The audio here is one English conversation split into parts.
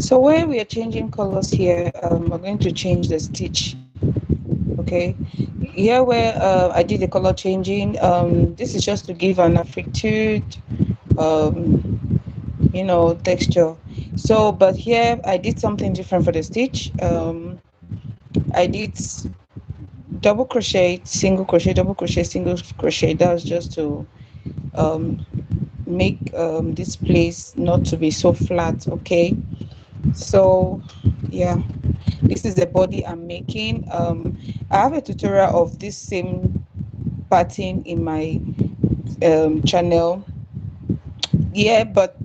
So when we are changing colors here, we're going to change the stitch. Okay, here where I did the color changing, this is just to give an affected texture. So but here I did something different for the stitch. I did double crochet, single crochet, double crochet, single crochet. That was just to um, make this place not to be so flat. Okay, so yeah, this is the body I'm making. I have a tutorial of this same pattern in my channel. Yeah, but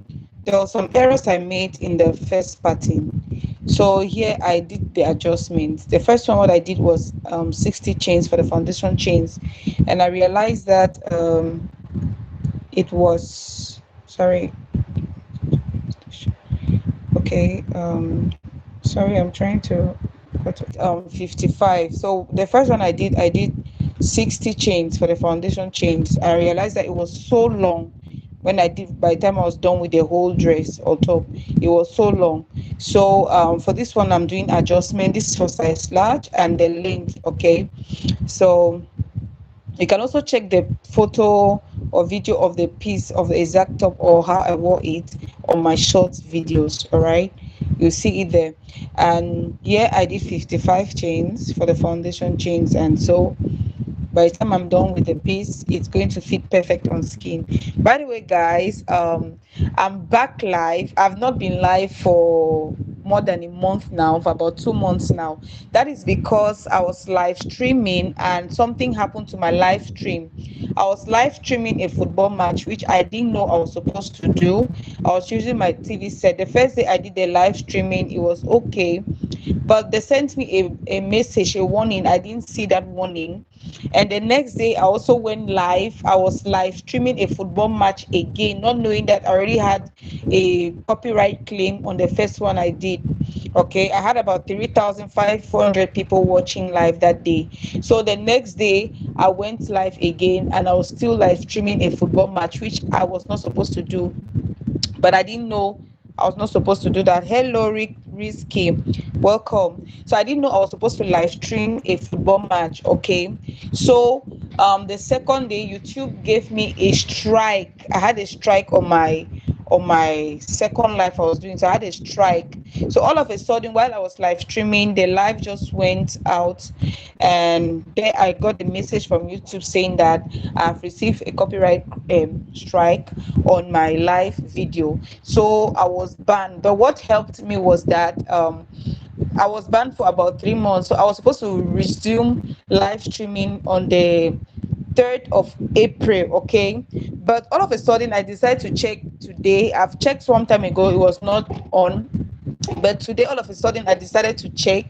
there were some errors I made in the first pattern. So here I did the adjustments. The first one, what I did was 60 chains for the foundation chains, and I realized that it was, sorry, okay, sorry, I'm trying to 55. So the first one I did 60 chains for the foundation chains. I realized that it was so long when I did. By the time I was done with the whole dress or top, it was so long. So for this one I'm doing adjustment. This is for size large and the length. Okay, so you can also check the photo or video of the piece of the exact top or how I wore it on my short videos. All right, you see it there. And yeah, I did 55 chains for the foundation chains, and so by the time I'm done with the piece, it's going to fit perfect on skin. By the way, guys, I'm back live. I've not been live for more than a month now, for about 2 months now. That is because I was live streaming and something happened to my live stream. I was live streaming a football match, which I didn't know I was supposed to do. I was using my TV set. The first day I did the live streaming, it was okay, but they sent me a message, a warning. I didn't see that warning. And the next day I also went live. I was live streaming a football match again, not knowing that I already had a copyright claim on the first one I did. Okay, I had about 3,500 people watching live that day. So the next day I went live again and I was still live streaming a football match, which I was not supposed to do, but I didn't know I was not supposed to do that. Hello, Risky, welcome. So I didn't know I was supposed to live stream a football match. Okay, so the second day YouTube gave me a strike. I had a strike on my second live I was doing. So I had a strike. So all of a sudden, while I was live streaming, the live just went out, and there I got the message from YouTube saying that I've received a copyright strike on my live video. So I was banned. But what helped me was that I was banned for about 3 months. So I was supposed to resume live streaming on the 3rd of April, okay? But all of a sudden, I decided to check today. I've checked some time ago, it was not on. But today, all of a sudden, I decided to check,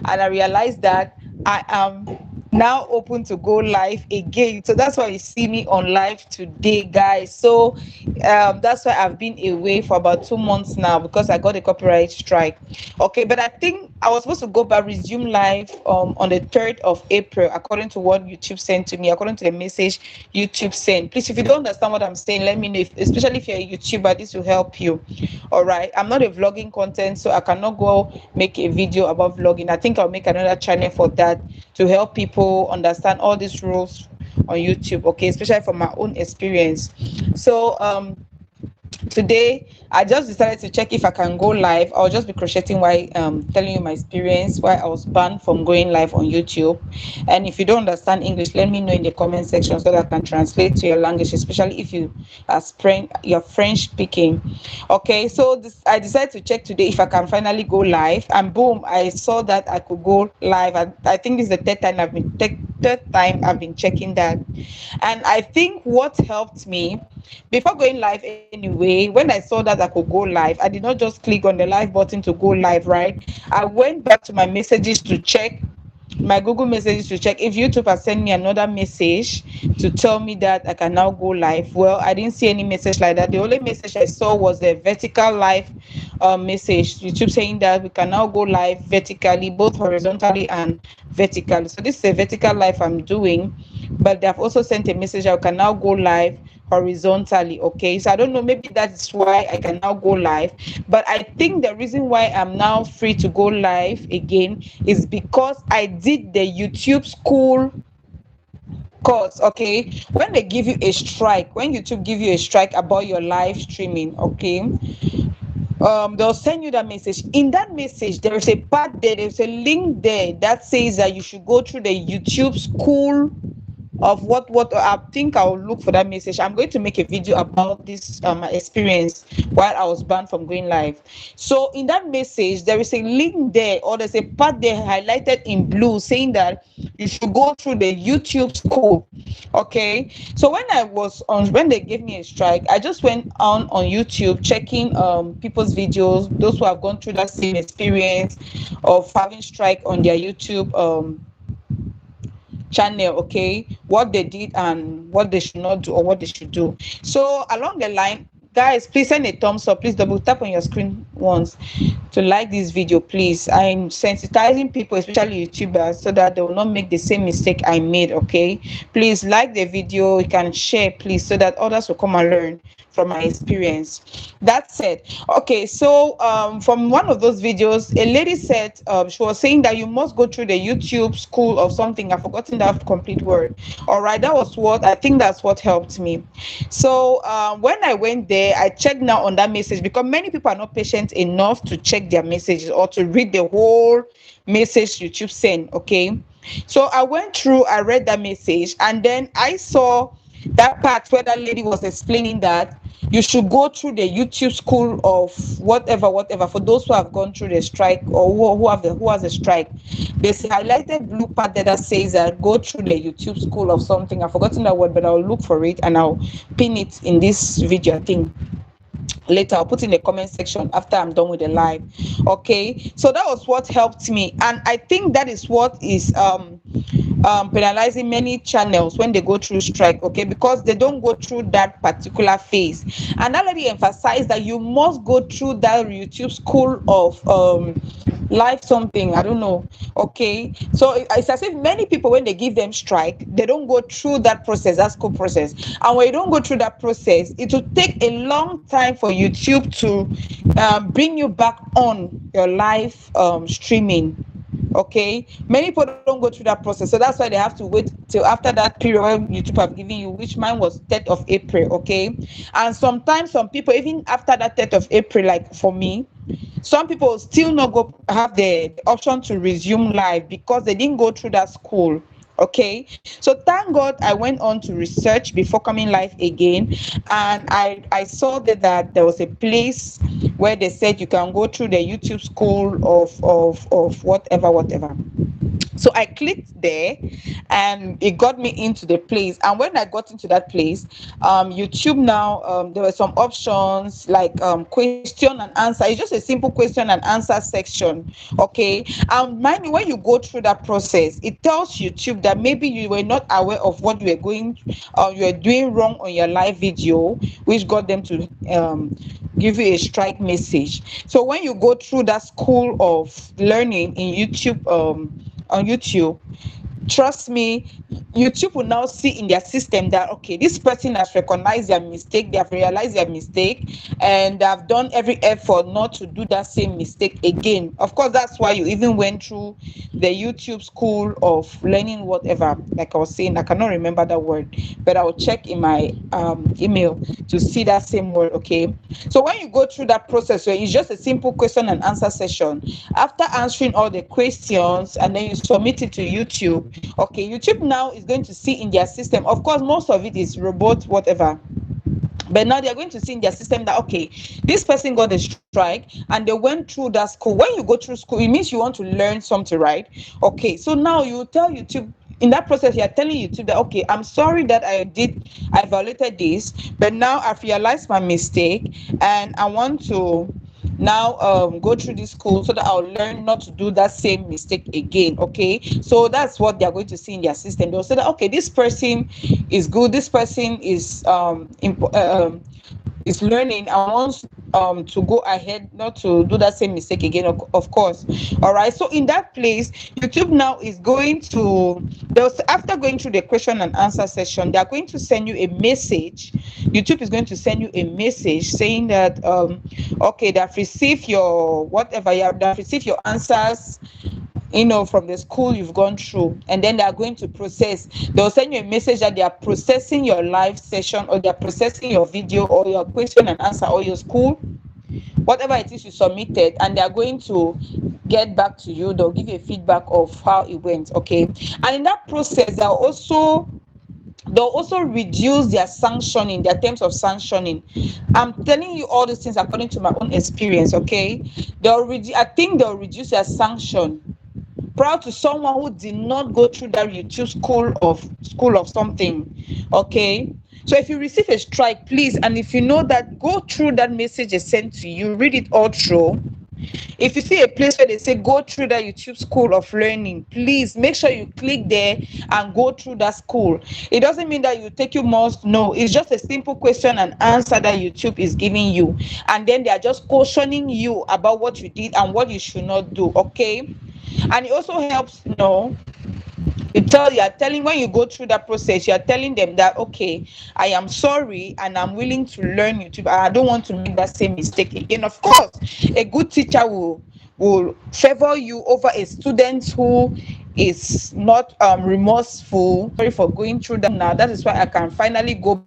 and I realized that I am now open to go live again. So that's why you see me on live today, guys. So that's why I've been away for about 2 months now, because I got a copyright strike. Okay, but I think I was supposed to go back, resume live on the 3rd of April, according to what YouTube sent to me, according to the message YouTube sent. Please, if you don't understand what I'm saying, let me know, especially if you're a YouTuber, this will help you. All right, I'm not a vlogging content, so I cannot go make a video about vlogging. I think I'll make another channel for that, to help people understand all these rules on YouTube, okay, especially from my own experience. So today I just decided to check if I can go live. I'll just be crocheting while telling you my experience, why I was banned from going live on YouTube. And if you don't understand English, let me know in the comment section so that I can translate to your language, especially if you're French speaking. Okay, so I decided to check today if I can finally go live, and boom, I saw that I could go live. I think this is the third time I've been checking that. And I think what helped me before going live anyway, when I saw that I could go live, I did not just click on the live button to go live, right? I went back to my messages to check, my Google messages, to check if YouTube has sent me another message to tell me that I can now go live. Well, I didn't see any message like that. The only message I saw was the vertical live message, YouTube saying that we can now go live vertically, both horizontally and vertically. So this is a vertical live I'm doing, but they have also sent a message I can now go live horizontally. Okay, so I don't know, maybe that's why I can now go live. But I think the reason why I'm now free to go live again is because I did the YouTube school course. Okay, when they give you a strike, when YouTube give you a strike about your live streaming, okay, they'll send you that message. In that message, there is a part there, there's a link there that says that you should go through the YouTube school of what I think I'll look for that message. I'm going to make a video about this experience while I was banned from going live. So in that message, there is a link there, or there's a part there highlighted in blue saying that you should go through the YouTube school. Okay, so when they gave me a strike, I just went on YouTube checking people's videos, those who have gone through that same experience of having strike on their YouTube channel. Okay, what they did and what they should not do, or what they should do. So along the line, guys, please send a thumbs up. Please double tap on your screen once to like this video, please. I'm sensitizing people, especially YouTubers, so that they will not make the same mistake I made. Okay, please like the video. You can share, please, so that others will come and learn from my experience. That said, okay, so from one of those videos, a lady said, she was saying that you must go through the YouTube school of something. I've forgotten that complete word. All right, that was what I think, that's what helped me. So when I went there, I checked now on that message, because many people are not patient enough to check their messages or to read the whole message YouTube sent. Okay, so I went through, I read that message, and then I saw that part where that lady was explaining that you should go through the YouTube school of whatever for those who have gone through the strike, or who has a strike. There's a highlighted blue part there that says that go through the YouTube school of something. I've forgotten that word, but I'll look for it and I'll pin it in this video, I think. Later I'll put in the comment section after I'm done with the live. Okay, so that was what helped me, and I think that is what is penalizing many channels when they go through strike. Okay, because they don't go through that particular phase. And that lady emphasized that you must go through that YouTube school of live something, I don't know. Okay, so it's as if many people, when they give them strike, they don't go through that process, that school process. And when you don't go through that process, it will take a long time for YouTube to bring you back on your live streaming. Okay, many people don't go through that process, so that's why they have to wait till after that period when YouTube have given you, which mine was 3rd of April. Okay, and sometimes some people, even after that 3rd of April, like for me, some people still not go have the option to resume live because they didn't go through that school. Okay, so thank God I went on to research before coming live again, and I saw that there was a place where they said you can go through the YouTube school of whatever. So I clicked there and it got me into the place. And when I got into that place, YouTube now, there were some options like question and answer. It's just a simple question and answer section. Okay, and mind you, when you go through that process, it tells YouTube that maybe you were not aware of what you were doing wrong on your live video, which got them to give you a strike message. So when you go through that school of learning in YouTube, on YouTube, trust me, YouTube will now see in their system that, okay, this person has recognized their mistake, they have realized their mistake, and they have done every effort not to do that same mistake again. Of course, that's why you even went through the YouTube school of learning whatever. Like I was saying, I cannot remember that word, but I will check in my email to see that same word. Okay, so when you go through that process where it's just a simple question and answer session, after answering all the questions and then you submit it to YouTube, okay, YouTube now is going to see in their system. Of course, most of it is robot whatever, but now they're going to see in their system that, okay, this person got a strike and they went through that school. When you go through school, it means you want to learn something, right? Okay, so now you tell YouTube, in that process, you're telling YouTube that, okay, I'm sorry that I violated this, but now I've realized my mistake and I want to now go through this school so that I'll learn not to do that same mistake again. Okay, so that's what they're going to see in their system. They'll say that, okay, this person is good, this person is is learning and wants to go ahead, not to do that same mistake again, of course. All right, so in that place, YouTube now is going to, after going through the question and answer session, they are going to send you a message. YouTube is going to send you a message saying that okay, they've received your whatever, they've received your answers, from the school you've gone through, and then they are going to process. They'll send you a message that they are processing your live session, or they are processing your video, or your question and answer, or your school, whatever it is you submitted, and they are going to get back to you. They'll give you a feedback of how it went. Okay, and in that process, they'll also reduce their sanctioning, their terms of sanctioning. I'm telling you all these things according to my own experience. Okay, I think they'll reduce their sanction proud to someone who did not go through that YouTube school of something. Okay, so if you receive a strike, please, and if you know that, go through that message is sent to you, read it all through. If you see a place where they say go through that YouTube school of learning, please make sure you click there and go through that school. It doesn't mean that you take you must know. It's just a simple question and answer that YouTube is giving you, and then they are just cautioning you about what you did and what you should not do. Okay, and it also helps. You are telling, when you go through that process, you are telling them that, okay, I am sorry and I'm willing to learn YouTube. I don't want to make that same mistake again. Of course, a good teacher will favor you over a student who is not remorseful. Sorry for going through that. Now that is why I can finally go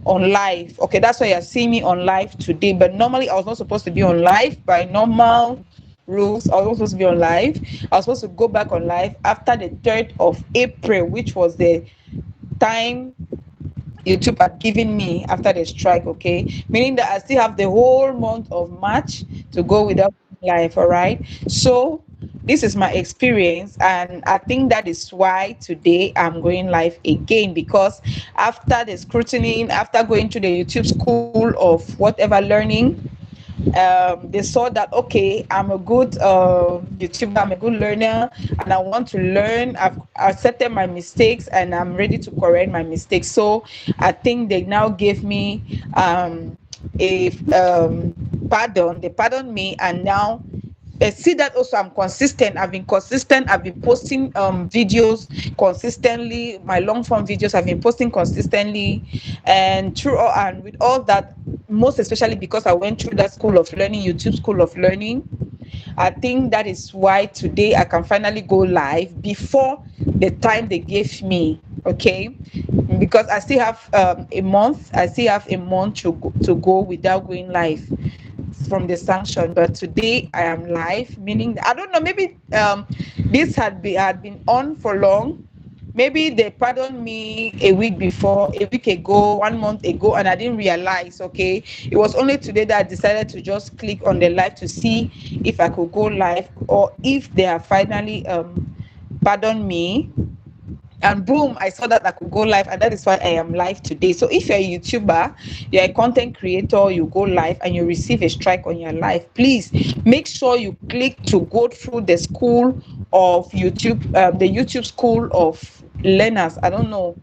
on live. Okay, that's why you're seeing me on live today, but normally I was not supposed to be on live by normal rules. I was not supposed to be on live. I was supposed to go back on live after the 3rd of April, which was the time YouTube had given me after the strike. Okay, meaning that I still have the whole month of March to go without live. All right, so this is my experience, and I think that is why today I'm going live again, because after the scrutiny, after going to the YouTube school of whatever learning, they saw that, okay, I'm a good YouTuber, I'm a good learner, and I want to learn. I've accepted my mistakes and I'm ready to correct my mistakes. So I think they now gave me a pardon. They pardoned me, and now see that also I'm consistent. I've been consistent. I've been posting videos consistently. My long form videos I've been posting consistently, and and with all that, most especially because I went through that school of learning, YouTube school of learning. I think that is why today I can finally go live before the time they gave me. Okay, because I still have a month. I still have a month to go without going live from the sanction. But today I am live, meaning I don't know, maybe this had been on for long. Maybe they pardoned me a week before, a week ago, 1 month ago, and I didn't realize. Okay, it was only today that I decided to just click on the live to see if I could go live, or if they have finally pardoned me. And boom, I saw that I could go live, and that is why I am live today. So if you're a YouTuber, you're a content creator, you go live and you receive a strike on your live, please make sure you click to go through the school of YouTube, the YouTube school of learners. I don't know,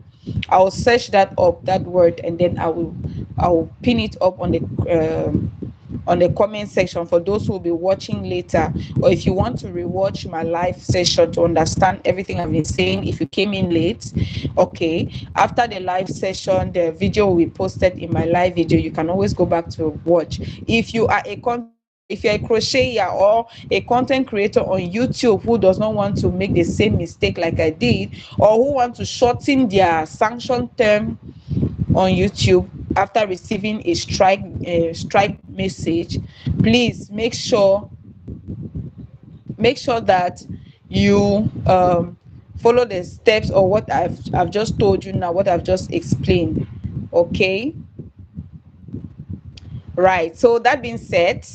I'll search that up, that word, and then I will pin it up on the comment section for those who will be watching later, or if you want to rewatch my live session to understand everything I've been saying. If you came in late, okay, after the live session, the video will be posted in my live video. You can always go back to watch. If you're a crocheter or a content creator on YouTube who does not want to make the same mistake like I did, or who want to shorten their sanction term on YouTube after receiving a strike message, please make sure that you follow the steps, or what I've just told you now, what I've just explained. Okay, right. So that being said,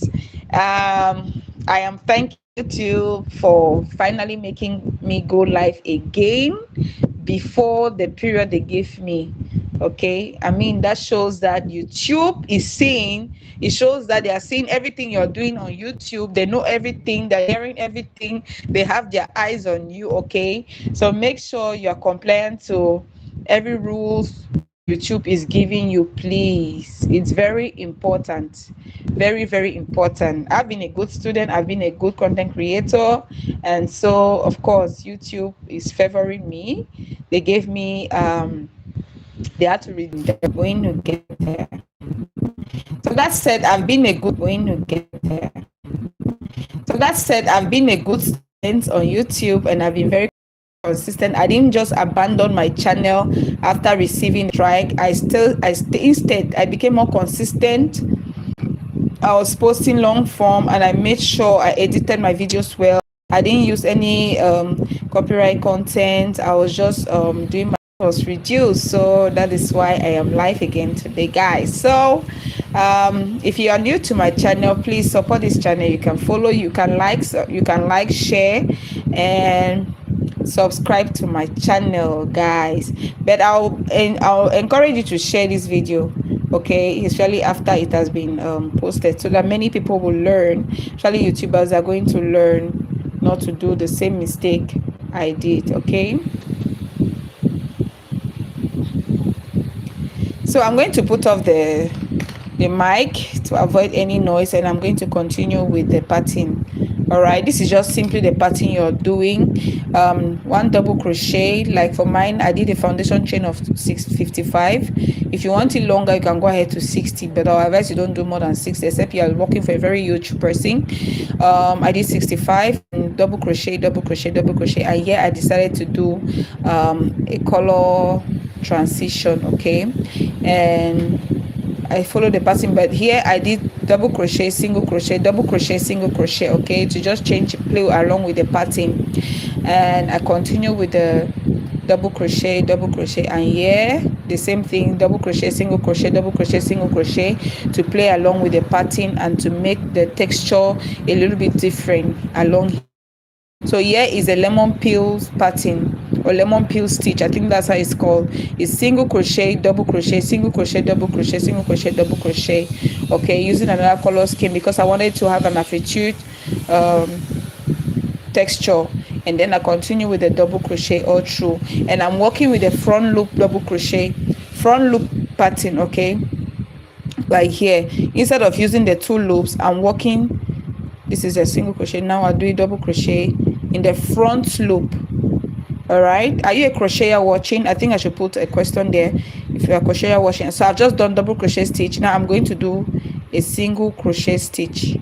I am thanking you for finally making me go live again before the period they gave me. Okay, I mean, that shows that YouTube is seeing, it shows that they are seeing everything you're doing on YouTube. They know everything, they're hearing everything, they have their eyes on you. Okay, so make sure you're compliant to every rules YouTube is giving you, please. It's very important. Very, very important. I've been a good student, I've been a good content creator, and so of course YouTube is favoring me. They gave me they had to read, they're going to get there. So that said, I've been a good going to get there. So that said, I've been a good student on YouTube and I've been very consistent. I didn't just abandon my channel after receiving strike. Instead I became more consistent. I was posting long form and I made sure I edited my videos well. I didn't use any copyright content. I was just doing my was reduced, so that is why I am live again today, guys. So if you are new to my channel, please support this channel. You can follow, you can like, share, and subscribe to my channel, guys. But I'll encourage you to share this video, okay, especially after it has been posted, so that many people will learn. Especially YouTubers are going to learn not to do the same mistake I did. Okay, so I'm going to put off the mic to avoid any noise, and I'm going to continue with the pattern. All right, this is just simply the pattern you're doing. One double crochet. Like for mine, I did a foundation chain of 655. If you want it longer, you can go ahead to 60, but I'll advise you don't do more than 60, except you are working for a very huge person. I did 65 and double crochet, double crochet, double crochet, and here I decided to do a color transition. Okay, and I follow the pattern, but here I did double crochet, single crochet, double crochet, single crochet. Okay, to just play along with the pattern, and I continue with the double crochet, and here the same thing, double crochet, single crochet, double crochet, single crochet, to play along with the pattern and to make the texture a little bit different along here. So here is a lemon peel pattern, or lemon peel stitch. I think that's how it's called. It's single crochet, double crochet, single crochet, double crochet, single crochet, double crochet. Okay, using another color scheme because I wanted to have an affitude texture. And then I continue with the double crochet all through, and I'm working with the front loop double crochet, front loop pattern. Okay, like here, instead of using the two loops, I'm working. This is a single crochet. Now I do a double crochet in the front loop. All right, are you a crocheter watching? I think I should put a question there if you are a crocheter watching. So I've just done double crochet stitch. Now I'm going to do a single crochet stitch.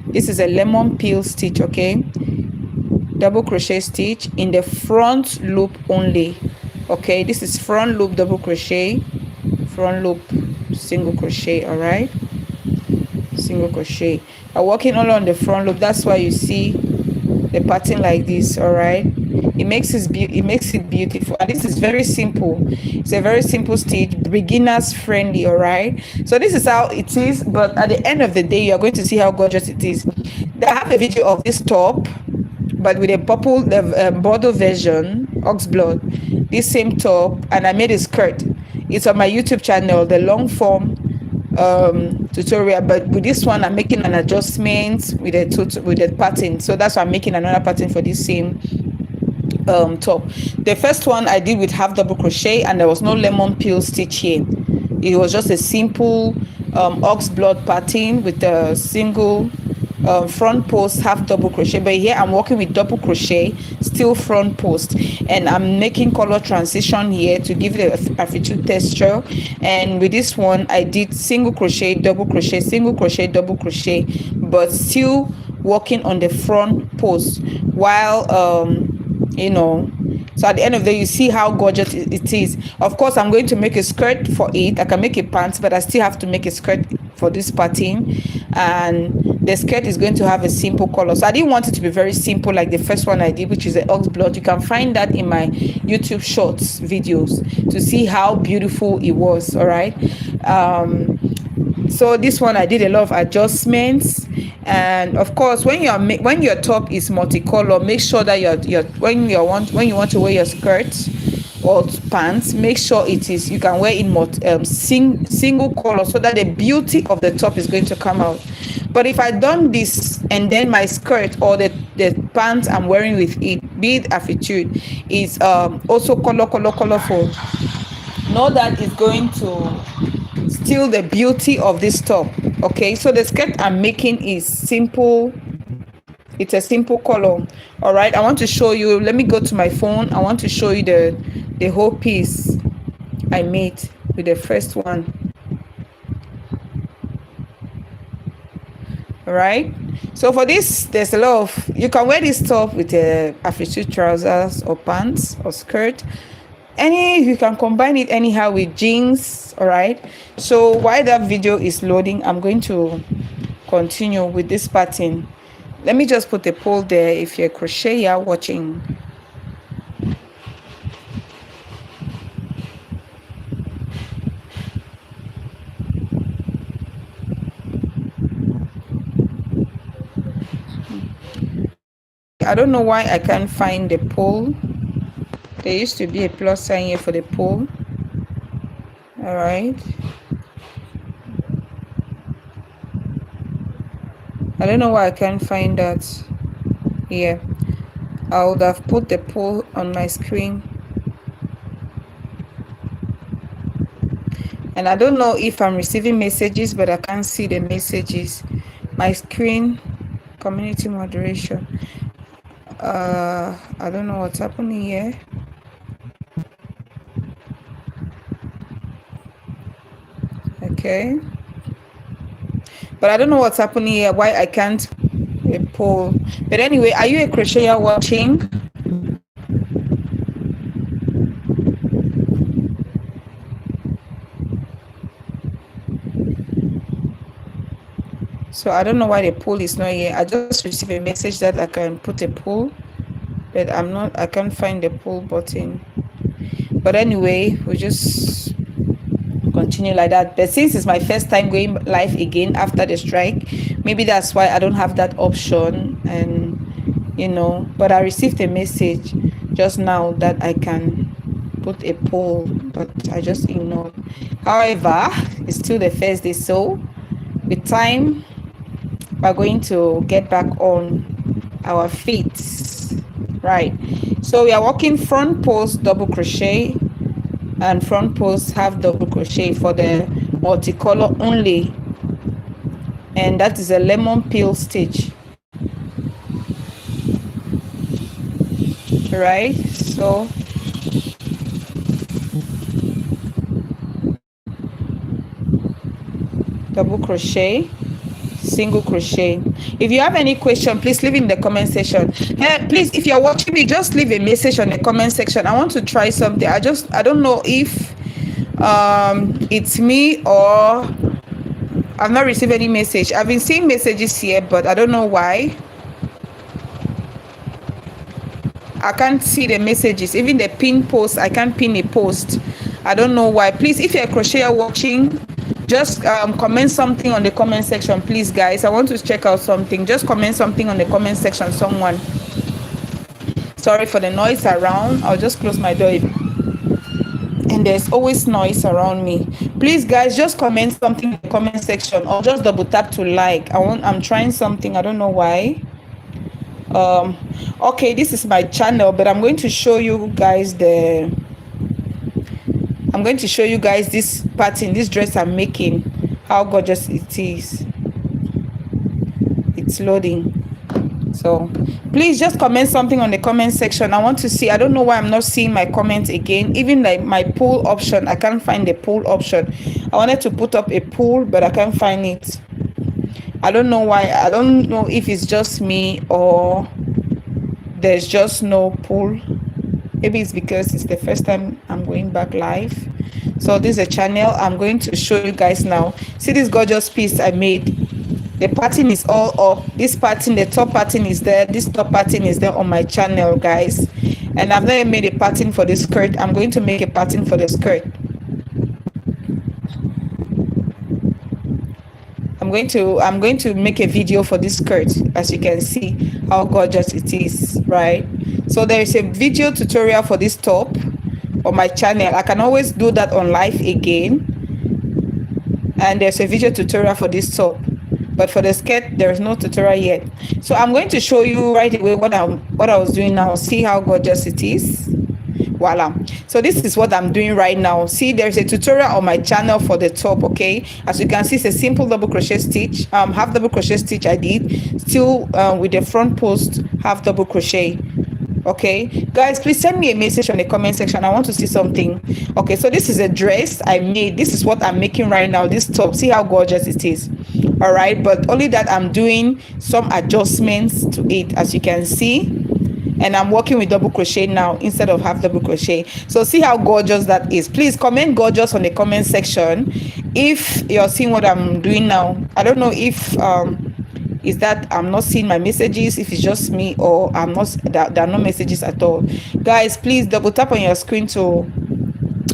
This is a lemon peel stitch. Okay, double crochet stitch in the front loop only. Okay, this is front loop double crochet, front loop single crochet. All right, single crochet. I'm working only on the front loop. That's why you see the pattern like this. All right, it makes it beautiful, and this is very simple. It's a very simple stitch, beginners friendly. All right, so this is how it is, but at the end of the day you are going to see how gorgeous it is. I have a video of this top, but with a purple bordeaux version, oxblood, this same top, and I made a skirt. It's on my YouTube channel, the long form tutorial, but with this one I'm making an adjustment with the pattern. So that's why I'm making another pattern for this same top. The first one I did with half double crochet, and there was no lemon peel stitch here. It was just a simple oxblood pattern with a single front post, half double crochet. But here I'm working with double crochet, still front post, and I'm making color transition here to give it a affitude texture. And with this one I did single crochet, double crochet, single crochet, double crochet, but still working on the front post while you know. So at the end of the day, you see how gorgeous it is. Of course, I'm going to make a skirt for it. I can make a pants, but I still have to make a skirt for this pattern, and the skirt is going to have a simple color. So I didn't want it to be very simple like the first one I did, which is the oxblood. You can find that in my YouTube shorts videos to see how beautiful it was. All right, so this one I did a lot of adjustments. And of course, when your top is multicolor, make sure that when you want to wear your skirt or pants, make sure you can wear in single color, so that the beauty of the top is going to come out. But if I done this and then my skirt or the pants I'm wearing with it, be it affitude, is also colorful, know that it's going to steal the beauty of this top. Okay, so the skirt I'm making is simple. It's a simple color. All right, I want to show you. Let me go to my phone. I want to show you the whole piece I made with the first one. All right, so for this, there's a lot of, you can wear this top with a afro-suit trousers or pants or skirt. You can combine it anyhow with jeans. All right, so while that video is loading, I'm going to continue with this pattern. Let me just put a poll there if you're a crocheter watching. I don't know why I can't find the poll. There used to be a plus sign here for the poll. All right, I don't know why I can't find that here. I would have put the poll on my screen, and I don't know if I'm receiving messages, but I can't see the messages. My screen, community moderation. I don't know what's happening here. Okay, but I don't know what's happening here, why I can't poll. But anyway, are you a crocheter watching? So I don't know why the poll is not here. I just received a message that I can put a poll, but I can't find the poll button. But anyway, we'll just continue like that. But since it's my first time going live again after the strike, maybe that's why I don't have that option. And but I received a message just now that I can put a poll, but I just ignored. However, it's still the first day, so with time we're going to get back on our feet. Right, so we are working front post double crochet and front post half double crochet for the multicolor only, and that is a lemon peel stitch. Right, so double crochet, single crochet. If you have any question, please leave in the comment section. Please, if you're watching me, just leave a message on the comment section. I want to try something. I don't know if it's me or I've not received any message. I've been seeing messages here, but I don't know why I can't see the messages. Even the pin post, I can't pin a post. I don't know why. Please, if you're a crocheter watching, just comment something on the comment section, please, guys. I want to check out something. Just comment something on the comment section, someone. Sorry for the noise around. I'll just close my door. And there's always noise around me. Please, guys, just comment something in the comment section, or just double tap to like. I'm trying something. I don't know why. Okay, this is my channel, but I'm going to show you guys this pattern, this dress I'm making, how gorgeous it is. It's loading, so please just comment something on the comment section. I want to see. I don't know why I'm not seeing my comment again. Even like my poll option, I can't find the poll option. I wanted to put up a poll, but I can't find it. I don't know why. I don't know if it's just me or there's just no poll. Maybe it's because it's the first time I'm going back live. So this is a channel. I'm going to show you guys now. See this gorgeous piece I made. The pattern is all up. This pattern, the top pattern is there. This top pattern is there on my channel, guys. And I've never made a pattern for the skirt. I'm going to make a pattern for the skirt. I'm going to make a video for this skirt, as you can see how gorgeous it is, right? So there is a video tutorial for this top on my channel. I can always do that on live again. And there's a video tutorial for this top, but for the skirt there is no tutorial yet. So I'm going to show you right away what I was doing now. See how gorgeous it is. Voila. So this is what I'm doing right now. See, there's a tutorial on my channel for the top. Okay, as you can see, it's a simple double crochet stitch, half double crochet stitch I did, still with the front post half double crochet. Okay, guys, please send me a message on the comment section. I want to see something. Okay, so this is a dress I made. This is what I'm making right now, this top. See how gorgeous it is. All right, but only that I'm doing some adjustments to it, as you can see, and I'm working with double crochet now instead of half double crochet. So see how gorgeous that is. Please comment gorgeous on the comment section if you're seeing what I'm doing now. I don't know if is that I'm not seeing my messages, if it's just me, or I'm not, there are no messages at all. Guys, please double tap on your screen to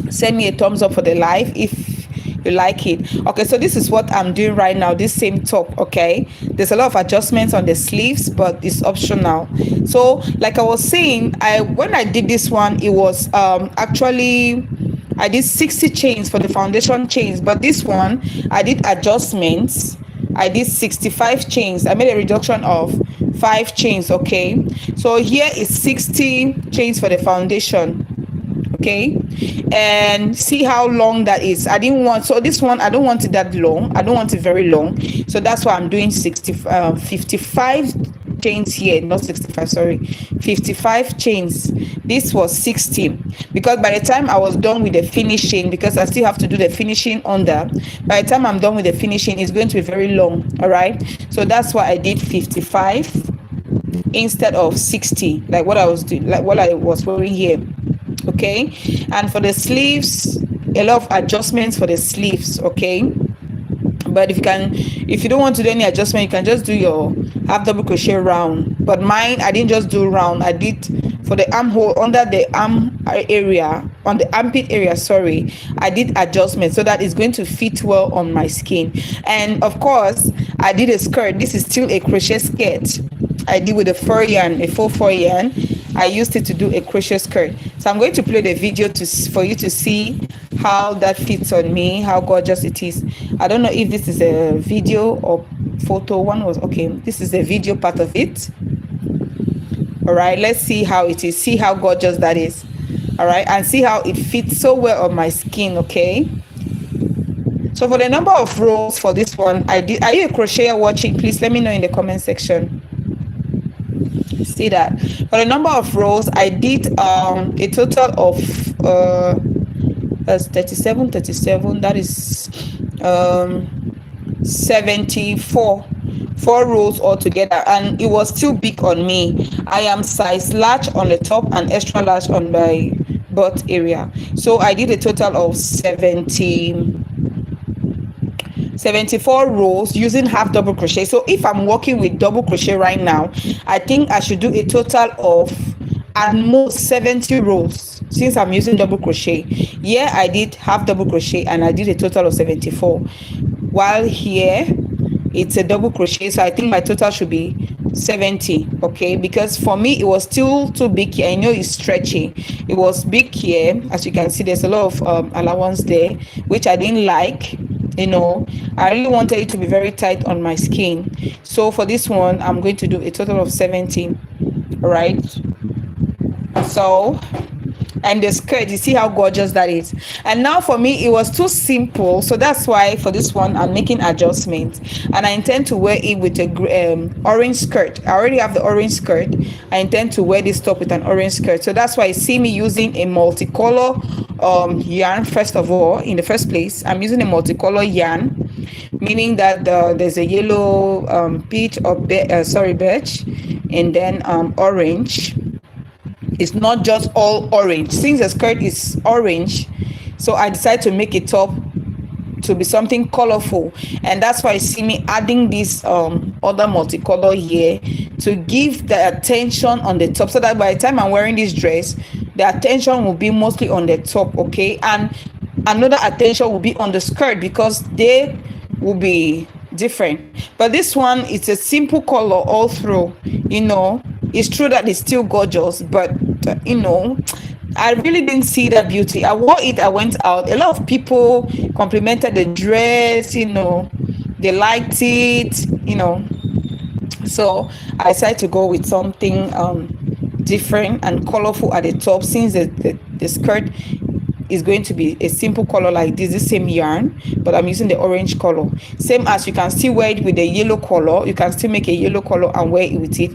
send me a thumbs up for the live if you like it. Okay, so this is what I'm doing right now, this same top. Okay, there's a lot of adjustments on the sleeves, but it's optional. So like I was saying, when I did this one, it was actually I did 60 chains for the foundation chains, but this one I did adjustments. I did 65 chains. I made a reduction of 5 chains. Okay, so here is 60 chains for the foundation. Okay, and see how long that is. I didn't want, so this one I don't want it that long. I don't want it very long, so that's why I'm doing 55 chains here, not 65, sorry, 55 chains. This was 60, because by the time I was done with the finishing, because I still have to do the finishing under, by the time I'm done with the finishing, it's going to be very long. All right, so that's why I did 55 instead of 60, like what I was doing, like what I was wearing here. Okay, and for the sleeves, a lot of adjustments for the sleeves. Okay, but if you don't want to do any adjustment, you can just do your half double crochet round. But mine, I didn't just do round. I did for the armhole, under the arm area, on the armpit area, sorry, I did adjustments so that it's going to fit well on my skin. And of course, I did a skirt. This is still a crochet skirt I did with a fur yarn, a faux fur yarn. I used it to do a crochet skirt. So I'm going to play the video for you to see how that fits on me, how gorgeous it is. I don't know if this is a video or photo. One was okay. This is the video part of it. All right, let's see how it is. See how gorgeous that is. All right, and see how it fits so well on my skin. Okay, so for the number of rows for this one, I did. Are you a crocheter watching? Please let me know in the comment section. See that for the number of rows, I did a total of that's 37, that is 74 rows altogether, and it was still big on me. I am size large on the top and extra large on my butt area, so I did a total of 74 rows using half double crochet. So if I'm working with double crochet right now, I think I should do a total of at most 70 rows since I'm using double crochet. Here I did half double crochet and I did a total of 74, while here it's a double crochet, so I think my total should be 70. Okay, because for me it was still too big here. I know it's stretchy. It was big here, as you can see. There's a lot of allowance there, which I didn't like. You know, I really wanted it to be very tight on my skin. So for this one, I'm going to do a total of 70. All right, so, and the skirt, you see how gorgeous that is. And now for me it was too simple, so that's why for this one I'm making adjustments, and I intend to wear it with a orange skirt. I already have the orange skirt. I intend to wear this top with an orange skirt, so that's why you see me using a multicolor yarn. First of all, in the first place, I'm using a multicolor yarn, meaning that there's a yellow, peach, or beige, and then orange. It's not just all orange. Since the skirt is orange, so I decided to make it top to be something colorful, and that's why you see me adding this other multicolor here to give the attention on the top, so that by the time I'm wearing this dress, the attention will be mostly on the top. Okay, and another attention will be on the skirt because they will be different. But this one, it's a simple color all through. You know, it's true that it's still gorgeous, but you know, I really didn't see that beauty. I wore it, I went out. A lot of people complimented the dress, you know, they liked it, you know. So I decided to go with something different and colorful at the top, since the skirt is going to be a simple color like this, the same yarn, but I'm using the orange color. Same as you can still wear it with the yellow color. You can still make a yellow color and wear it with it,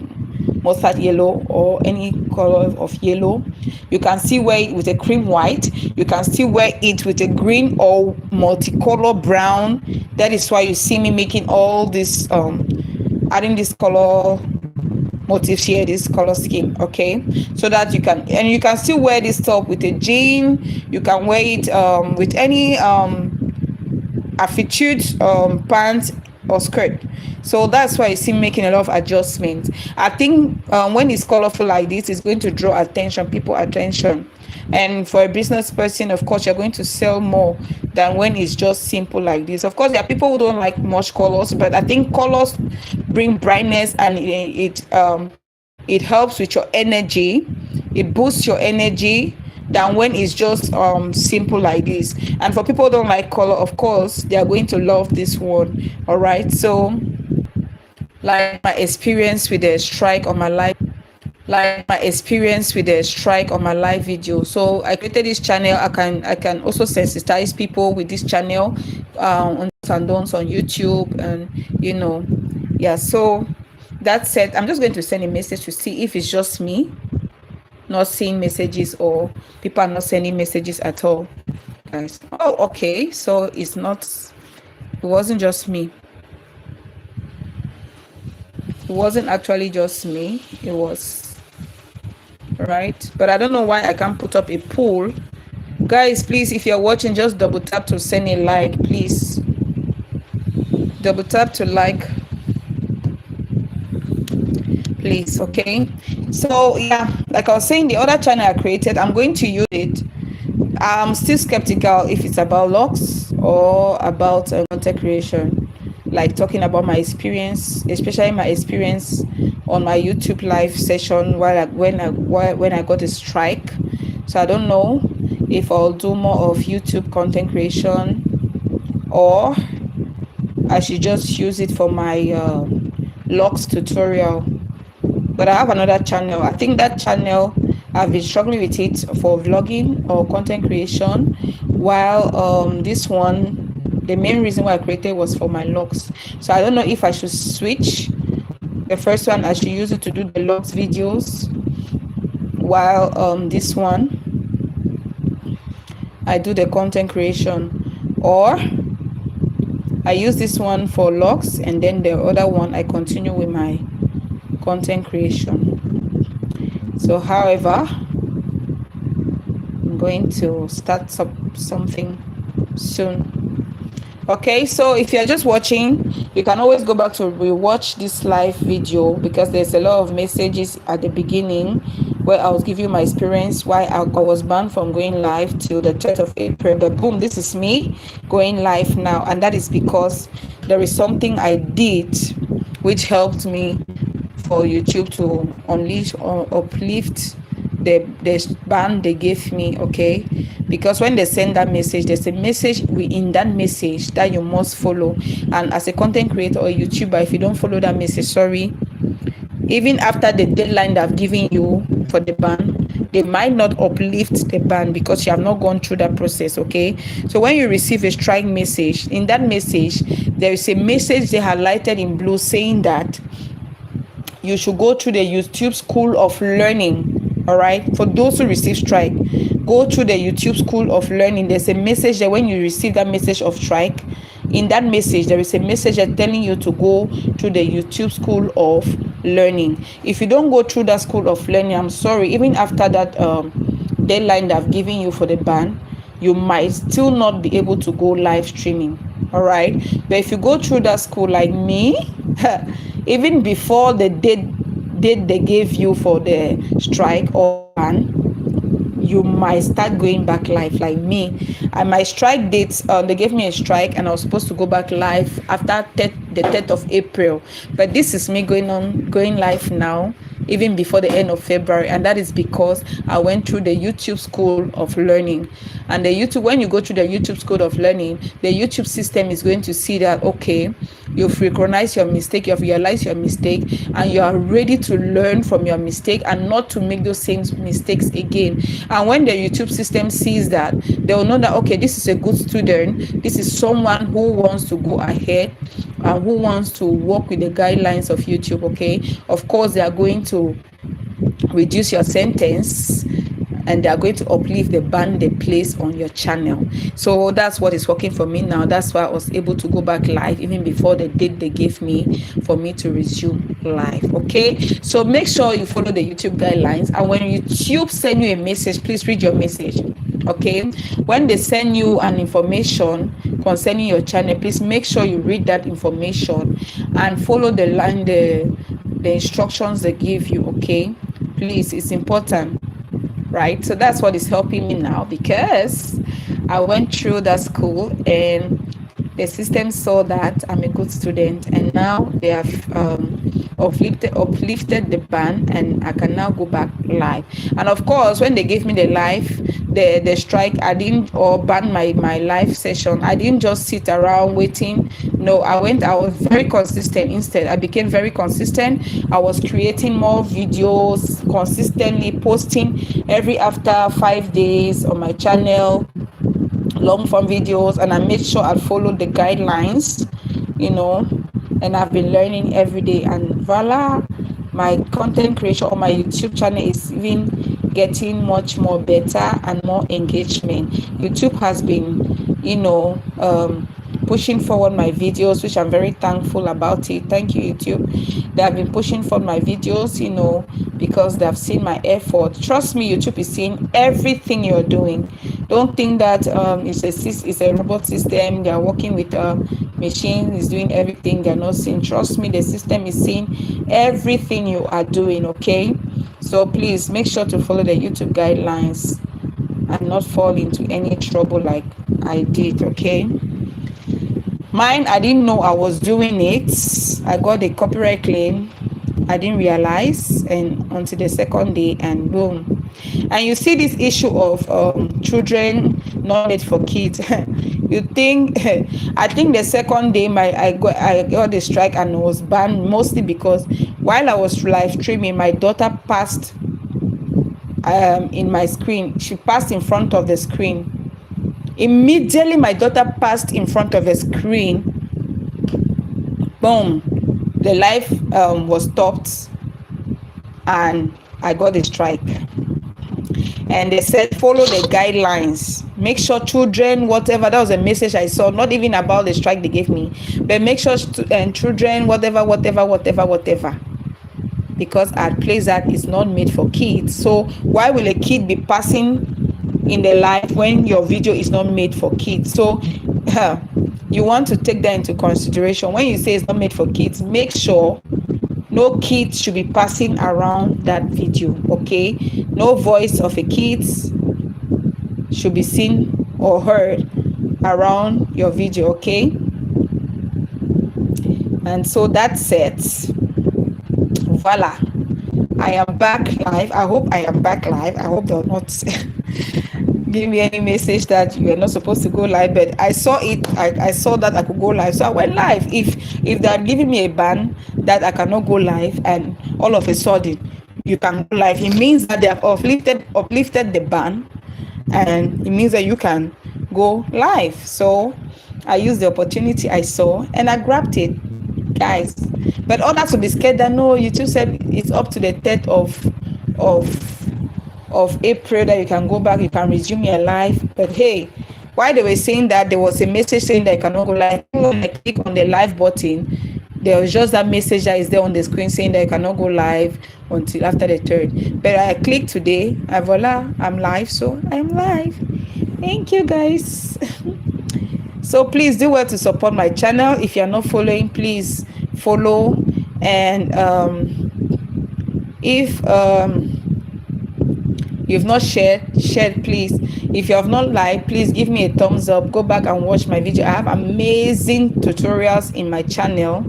mustard yellow or any color of yellow. You can still wear it with a cream white. You can still wear it with a green or multicolor brown. That is why you see me making all this adding this color motifs here, this color scheme, okay, so that you can still wear this top with a jean. You can wear it with any affitude pants or skirt. So that's why you see making a lot of adjustments. I think when it's colorful like this, it's going to draw people attention. And for a business person, of course, you're going to sell more than when it's just simple like this. Of course, there are people who don't like much colors, but I think colors bring brightness, and it helps with your energy. It boosts your energy than when it's just simple like this. And for people who don't like color, of course, they are going to love this one. All right. So, like my experience with the strike on my live video. So I created this channel. I can also sensitize people with this channel on and on YouTube, and yeah. So that said, I'm just going to send a message to see if it's just me not seeing messages, or people are not sending messages at all, guys. Oh, okay. So it wasn't just me. It wasn't actually just me. It was right, but I don't know why I can't put up a poll. Guys, please, if you're watching, just double tap to send a like, please. Double tap to like, please. Okay. So yeah, like I was saying, the other channel I created, I'm going to use it. I'm still skeptical if it's about locks or about content creation, like talking about my experience, especially my experience on my YouTube live session when I got a strike. So I don't know if I'll do more of YouTube content creation, or I should just use it for my locks tutorial. But I have another channel. I think that channel, I've been struggling with it for vlogging or content creation, while this one, the main reason why I created was for my locks. So I don't know if I should switch. The first one, I should use it to do the locks videos, while this one, I do the content creation, or I use this one for locks, and then the other one I continue with my content creation. So however, I'm going to start something soon. Okay, so if you're just watching, you can always go back to rewatch this live video, because there's a lot of messages at the beginning where I was giving you my experience, why I was banned from going live till the 3rd of April. But boom, this is me going live now, and that is because there is something I did which helped me for YouTube to unleash or uplift the ban they gave me. Okay, because when they send that message, there's a message in that message that you must follow, and as a content creator or YouTuber, if you don't follow that message, sorry, even after the deadline they've given you for the ban, they might not uplift the ban because you have not gone through that process. Okay, so when you receive a strike message, in that message there is a message they highlighted in blue saying that you should go through the YouTube School of Learning. All right, for those who receive strike, go through the YouTube School of Learning. There's a message that when you receive that message of strike, in that message there is a message that telling you to go to the YouTube School of Learning. If you don't go through that School of Learning, I'm sorry, even after that deadline that I've given you for the ban, you might still not be able to go live streaming. All right, but if you go through that school like me, even before the date they gave you for the strike or ban, you might start going back live like me. And my strike dates, they gave me a strike and I was supposed to go back live after the 10th of April. But this is me going live now, even before the end of February. And that is because I went through the YouTube School of Learning. And the YouTube, when you go through the YouTube School of Learning, the YouTube system is going to see that, okay, you've recognized your mistake, you've realized your mistake, and you are ready to learn from your mistake and not to make those same mistakes again. And when the YouTube system sees that, they will know that, okay, this is a good student, this is someone who wants to go ahead and who wants to work with the guidelines of YouTube. Okay, of course they are going to reduce your sentence, and they are going to uplift the ban they place on your channel. So that's what is working for me now. That's why I was able to go back live even before the date they gave me for me to resume live. Okay, so make sure you follow the YouTube guidelines, and when YouTube send you a message, please read your message. Okay, when they send you an information concerning your channel, please make sure you read that information and follow the line, the instructions they give you. Okay, please, it's important, right? So that's what is helping me now, because I went through that school and the system saw that I'm a good student, and now they have uplifted the ban, and I can now go back live. And of course, when they gave me the live, the strike, I didn't, or ban my live session, I didn't just sit around waiting. No, I was very consistent. Instead, I became very consistent. I was creating more videos, consistently posting every after 5 days on my channel, long form videos, and I made sure I followed the guidelines, and I've been learning every day. And voila, my content creation on my YouTube channel is even getting much more better and more engagement. YouTube has been, pushing forward my videos, which I'm very thankful about it. Thank you, YouTube. They have been pushing forward my videos, because they have seen my effort. Trust me, YouTube is seeing everything you're doing. Don't think that it's a robot system. They are working with machines, is doing everything. They're not seeing. Trust me, the system is seeing everything you are doing. Okay, so please make sure to follow the YouTube guidelines and not fall into any trouble like I did. Okay, mine, I didn't know I was doing it. I got a copyright claim. I didn't realize, and until the second day, and boom. And you see this issue of children not made for kids. You think I think the second day I got the strike and was banned, mostly because while I was live streaming, my daughter passed in my screen. She passed in front of the screen. Immediately my daughter passed in front of the screen, boom, the live was stopped, and I got a strike. And they said, follow the guidelines, make sure children, whatever. That was a message I saw, not even about the strike they gave me, but make sure children, whatever, because our place that is not made for kids. So why will a kid be passing in the live when your video is not made for kids? So you want to take that into consideration. When you say it's not made for kids, make sure no kids should be passing around that video. Okay, no voice of a kid should be seen or heard around your video. Okay, and so that's it. Voila, I am back live. I hope I am back live. I hope they'll not give me any message that you are not supposed to go live, but I saw it. I saw that I could go live, so I went live. If they're giving me a ban that I cannot go live, and all of a sudden you can go live, it means that they have uplifted the ban, and it means that you can go live. So I used the opportunity I saw and I grabbed it, guys. But others will be scared that no, YouTube said it's up to the 3rd of April that you can go back, you can resume your life. But hey, while they were saying that, there was a message saying that you cannot go live. When I click on the live button, there was just that message that is there on the screen saying that you cannot go live until after the 3rd. But I clicked today, and voila, I'm live. So I'm live. Thank you, guys. So please do well to support my channel. If you're not following, please follow. And if you've not shared, please. If you have not liked, please give me a thumbs up. Go back and watch my video. I have amazing tutorials in my channel.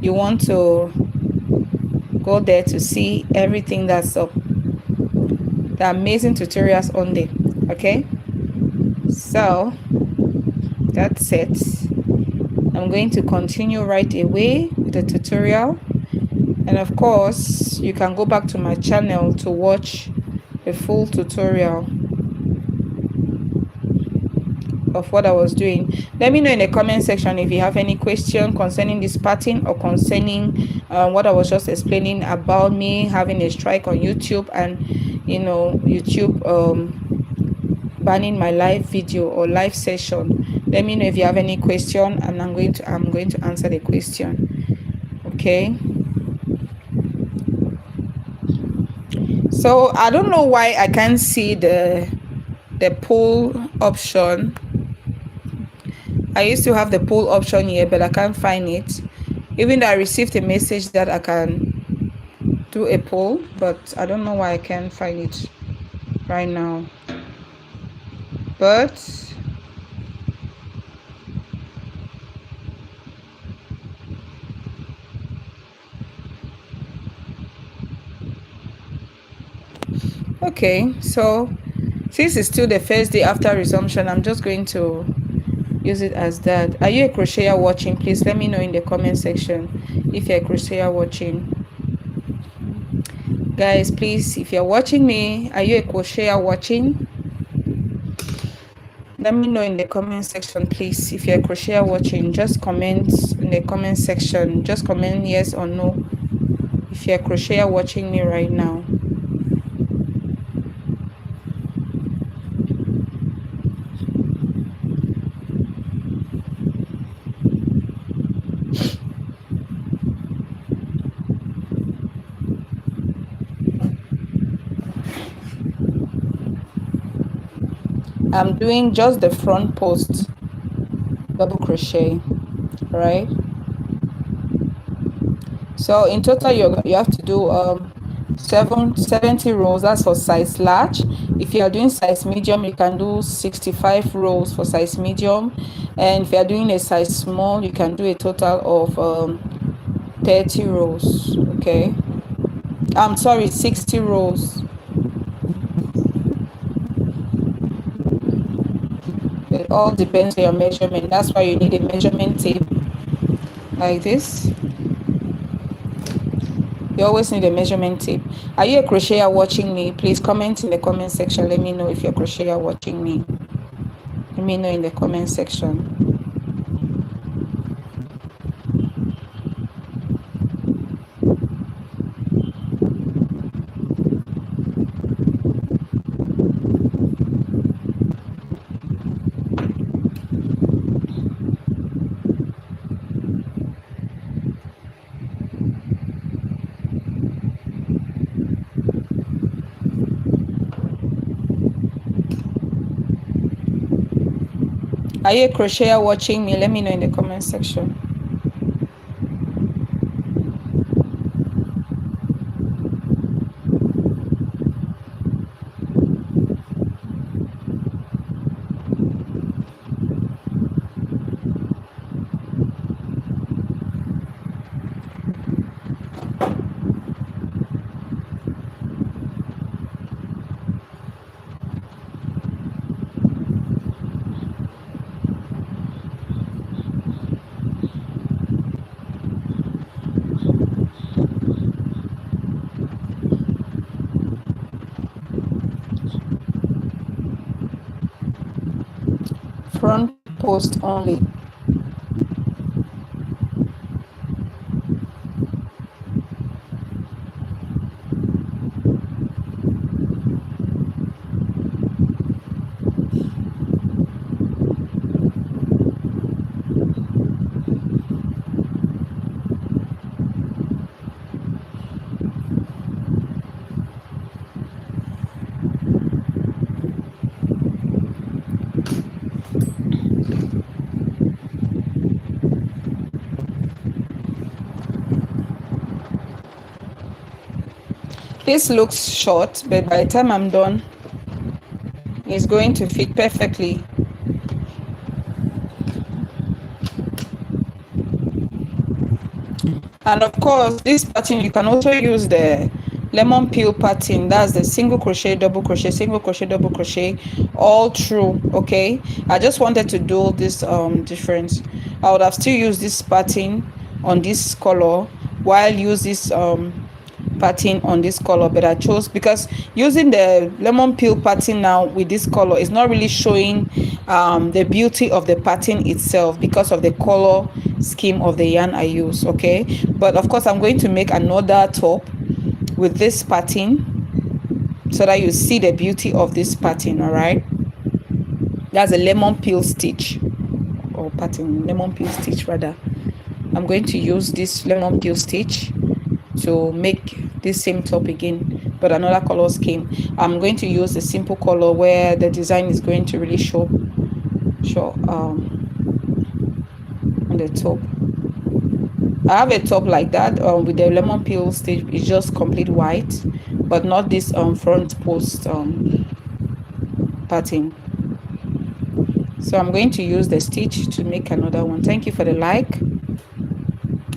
You want to go there to see everything that's up. The amazing tutorials on there. Okay, So that's it. I'm going to continue right away with the tutorial, and of course you can go back to my channel to watch the full tutorial of what I was doing. Let me know in the comment section if you have any question concerning this pattern or concerning what I was just explaining about me having a strike on YouTube and YouTube banning my live video or live session. Let me know if you have any question, and I'm going to answer the question. Okay, so I don't know why I can't see the poll option. I used to have the poll option here, but I can't find it. Even though I received a message that I can do a poll, but I don't know why I can't find it right now. But okay, so since it's still the first day after resumption, I'm just going to use it as that. Are you a crocheter watching? Please let me know in the comment section if you're a crocheter watching. Guys, please, if you're watching me, are you a crocheter watching? Let me know in the comment section, please. If you're a crocheter watching, just comment in the comment section. Just comment yes or no if you're a crocheter watching me right now. I'm doing just the front post double crochet, right? So in total you have to do 70 rows. That's for size large. If you are doing size medium, you can do 65 rows for size medium, and if you are doing a size small, you can do a total of 30 rows. Okay, I'm sorry, 60 rows. It all depends on your measurement. That's why you need a measurement tape like this. You always need a measurement tape. Are you a crocheter watching me? Please comment in the comment section. Let me know if you're a crocheter watching me. Let me know in the comment section. Are you a crocheter watching me? Let me know in the comment section. Front post only. This looks short, but by the time I'm done, it's going to fit perfectly. And of course, this pattern you can also use lemon peel pattern. That's the single crochet, double crochet, single crochet, double crochet all through. Okay, I just wanted to do this difference. I would have still used this pattern on this color while use this pattern on this color, but I chose, because using the lemon peel pattern now with this color is not really showing the beauty of the pattern itself because of the color scheme of the yarn I use. Okay, but of course I'm going to make another top with this pattern so that you see the beauty of this pattern. All right, that's a lemon peel stitch, or pattern, lemon peel stitch rather. I'm going to use this lemon peel stitch to make this same top again, but another color scheme. I'm going to use a simple color where the design is going to really show on the top. I have a top like that with the lemon peel stitch. It's just complete white, but not this front post pattern. So I'm going to use the stitch to make another one. Thank you for the like.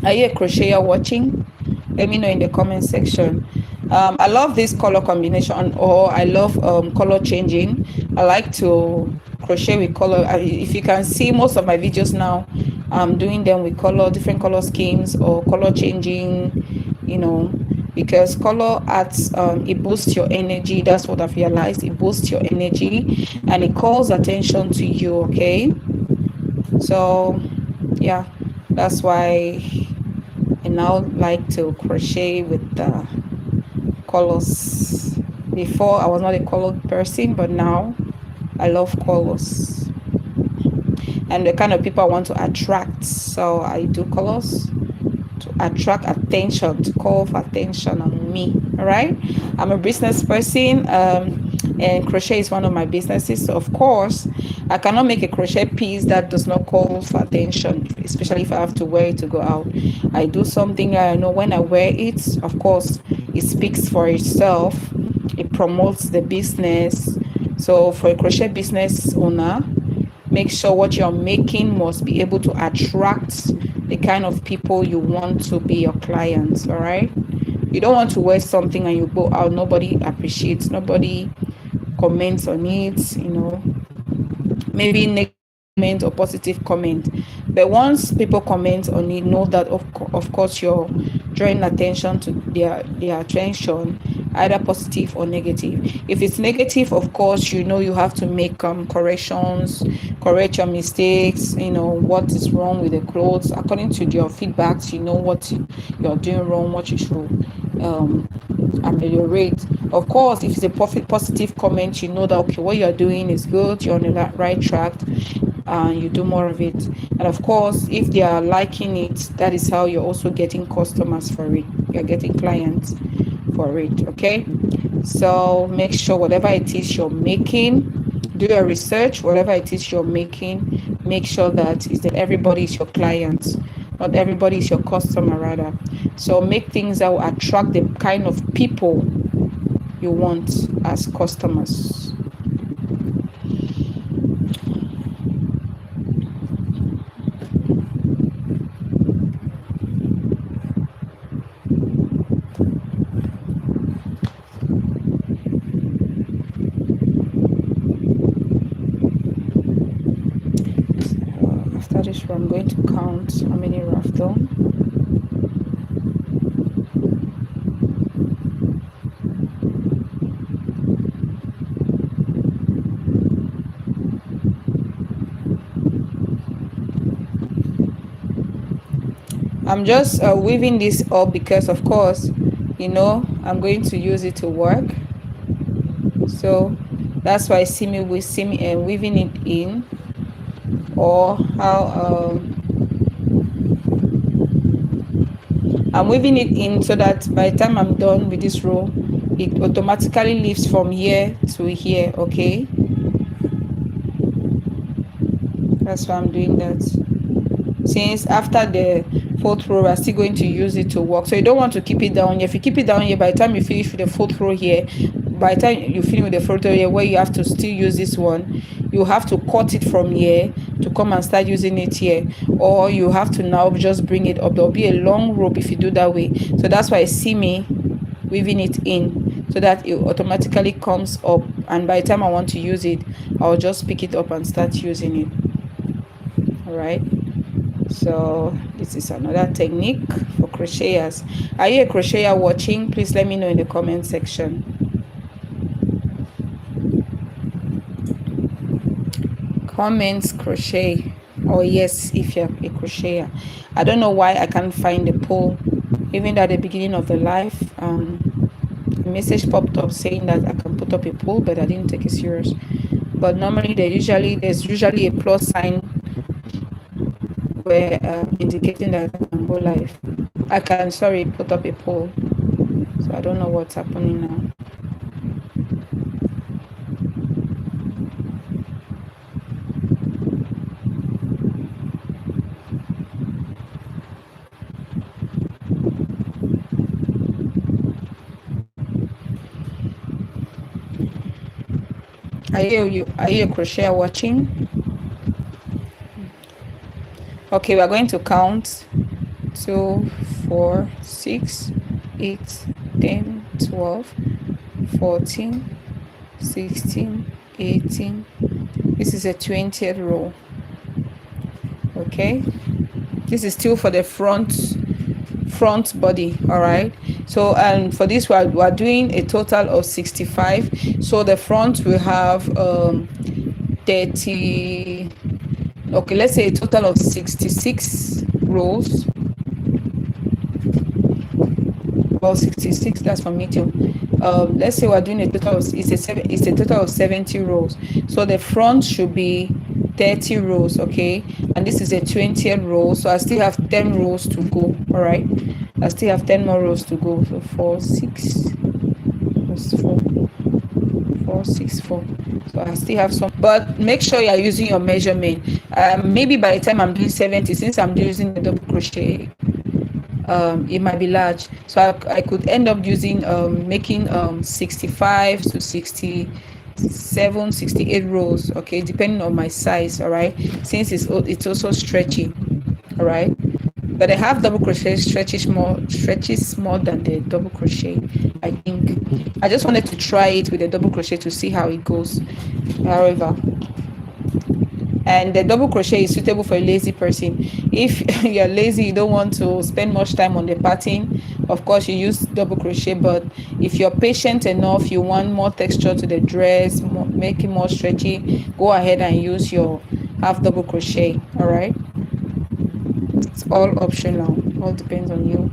Are you a crocheter watching? Let me know in the comment section. I love this color combination, or I love color changing. I like to crochet with color. If you can see, most of my videos now, I'm doing them with color, different color schemes or color changing, you know, because color adds, it boosts your energy. That's what I've realized. It boosts your energy and it calls attention to you. Okay, so yeah, that's why I now like to crochet with the colors. Before I was not a colored person, but now I love colors and the kind of people I want to attract. So I do colors to attract attention, to call for attention on me. All right, I'm a business person, and crochet is one of my businesses. So of course I cannot make a crochet piece that does not call for attention, especially if I have to wear it to go out. I do something I know when I wear it, of course it speaks for itself. It promotes the business. So for a crochet business owner, make sure what you're making must be able to attract the kind of people you want to be your clients. All right, you don't want to wear something and you go out, nobody appreciates, nobody comments on it, you know, maybe negative comment or positive comment, but once people comment on it, know that of course you're drawing attention to their attention, either positive or negative. If it's negative, of course, you know, you have to make corrections, correct your mistakes, you know, what is wrong with the clothes according to your feedbacks. You know what you're doing wrong, what you should ameliorate. Of course, if it's a positive comment, you know that okay, what you're doing is good, you're on the right track, and you do more of it. And of course, if they are liking it, that is how you're also getting customers for it, you're getting clients for it. Okay, so make sure whatever it is you're making, do your research. Whatever it is you're making, make sure that everybody is your client, not everybody is your customer rather. So make things that will attract the kind of people you want as customers. After this row, I'm going to count how many rows I've done. I'm just weaving this up because of course, you know, I'm going to use it to work. So that's why see me weaving it in, or how I'm weaving it in so that by the time I'm done with this row, it automatically lifts from here to here. Okay, that's why I'm doing that, since after the fourth row we're still going to use it to work. So you don't want to keep it down here. If you keep it down here, by the time you finish with the fourth row here, by the time you finish with the fourth row here where you have to still use this one, you have to cut it from here to come and start using it here, or you have to now just bring it up. There'll be a long rope if you do that way. So that's why see me weaving it in, so that it automatically comes up, and by the time I want to use it, I'll just pick it up and start using it. All right, so this is another technique for crocheters. Are you a crocheter watching? Please let me know in the comment section. Comments crochet, or yes, if you're a crocheter. I don't know why I can't find the poll. Even at the beginning of the live, a message popped up saying that I can put up a poll, but I didn't take it serious. But normally there's usually a plus sign where indicating that I can go live. I can, sorry, put up a poll. So I don't know what's happening now. Are you a crocheter watching? Okay, we are going to count 2, 4, 6, 8, 10, 12, 14, 16, 18. This is a 20th row. Okay, this is still for the front body. All right, so and for this we're doing a total of 65. So the front will have 30, okay, let's say a total of 66 rows, or 66, that's for medium. Let's say we're doing a total of, it's a total of 70 rows. So the front should be 30 rows, okay, and this is a 20th row, so I still have 10 rows to go. All right, I still have 10 more rows to go. So 4, 6 plus 4, 4, 6, 4. So I still have some, but make sure you're using your measurement. Maybe by the time I'm doing 70, since I'm using the double crochet, it might be large, so I could end up using making 65 to 67, 68 rows, okay, depending on my size. All right, since it's also stretchy. All right, but I have double crochet stretches more than the double crochet. I think I just wanted to try it with the double crochet to see how it goes. However, and the double crochet is suitable for a lazy person. If you're lazy, you don't want to spend much time on the pattern, of course you use double crochet. But if you're patient enough, you want more texture to the dress, make it more stretchy, go ahead and use your half double crochet. All right, it's all optional, all depends on you.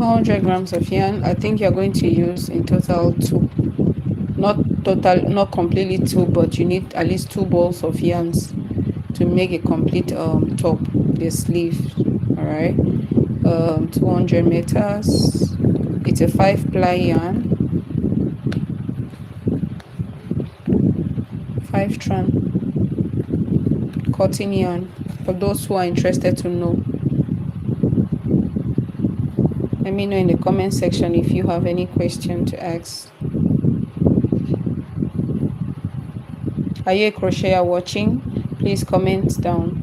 200 grams of yarn. I think you're going to use in total two, not completely two, but you need at least two balls of yarns to make a complete top, the sleeve. All right. 200 meters. It's a 5-ply yarn, 5 strand cotton yarn, for those who are interested to know. Let me know in the comment section if you have any question to ask. Are you a crocheter watching? Please comment down.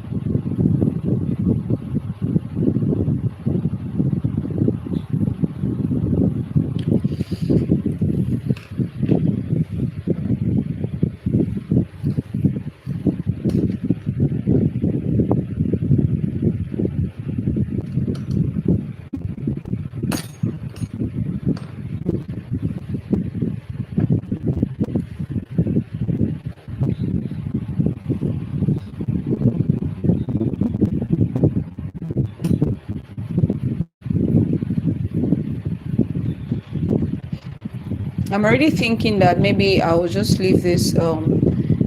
I'm already thinking that maybe I will just leave this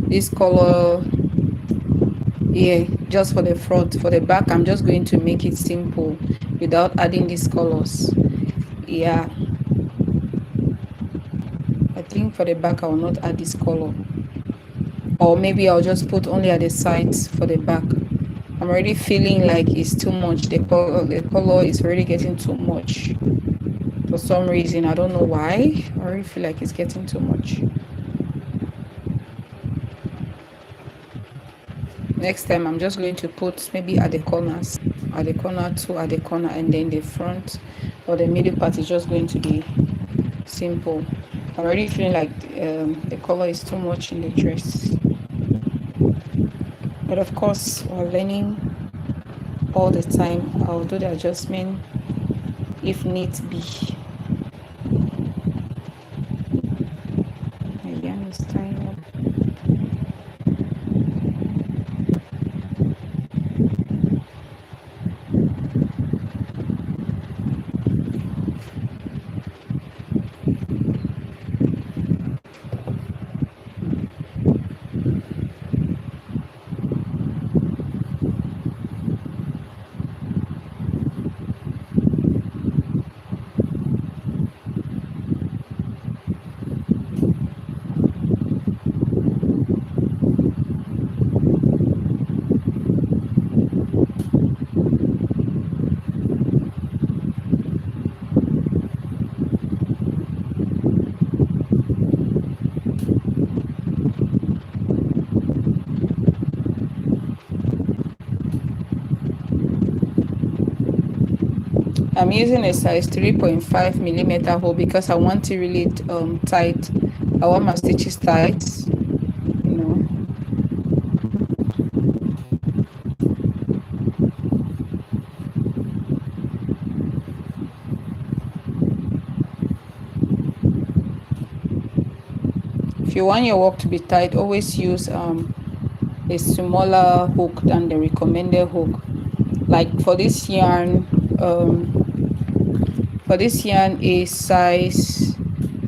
this color here just for the front. For the back, I'm just going to make it simple without adding these colors. Yeah, I think for the back I will not add this color, or maybe I'll just put only at the sides for the back. I'm already feeling like it's too much. The color is already getting too much for some reason. I don't know why. I already feel like it's getting too much. Next time I'm just going to put maybe at the corners, at the corner, two at the corner, and then the front or the middle part is just going to be simple. I'm already feeling like the color is too much in the dress, but of course while learning all the time, I'll do the adjustment if need be. Maybe I'm tying up. I'm using a size 3.5 millimeter hole because I want it really tight. I want my stitches tight, you know. If you want your work to be tight, always use a smaller hook than the recommended hook. Like for this yarn, a size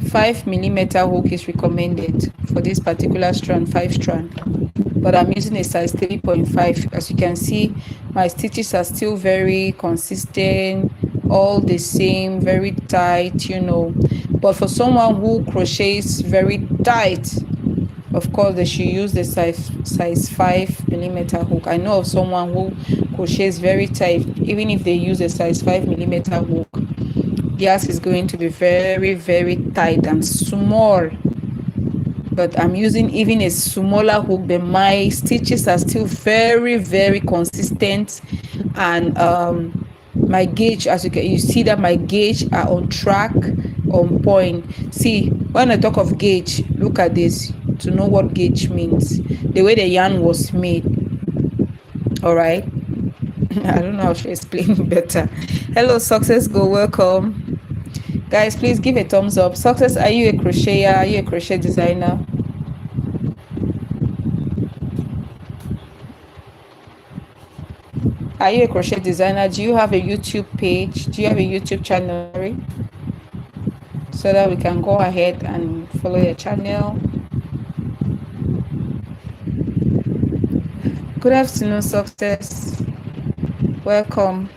5 millimeter hook is recommended for this particular strand, 5-strand, but I'm using a size 3.5. As you can see, my stitches are still very consistent, all the same, very tight, you know. But for someone who crochets very tight, of course they should use the size 5 millimeter hook. I know of someone who crochets very tight. Even if they use a size 5 millimeter hook, theirs is going to be very, very tight and small. But I'm using even a smaller hook, but my stitches are still very, very consistent. And my gauge, as you see that my gauge are on track, on point. See, when I talk of gauge, look at this to know what gauge means, the way the yarn was made. All right. I don't know how to explain better. Hello, Success Go, welcome. Guys, please give a thumbs up. Success, are you a crocheter? Are you a crochet designer? Are you a crochet designer? Do you have a YouTube page? Do you have a YouTube channel? Sorry, so that we can go ahead and follow your channel. Good afternoon, success. Welcome.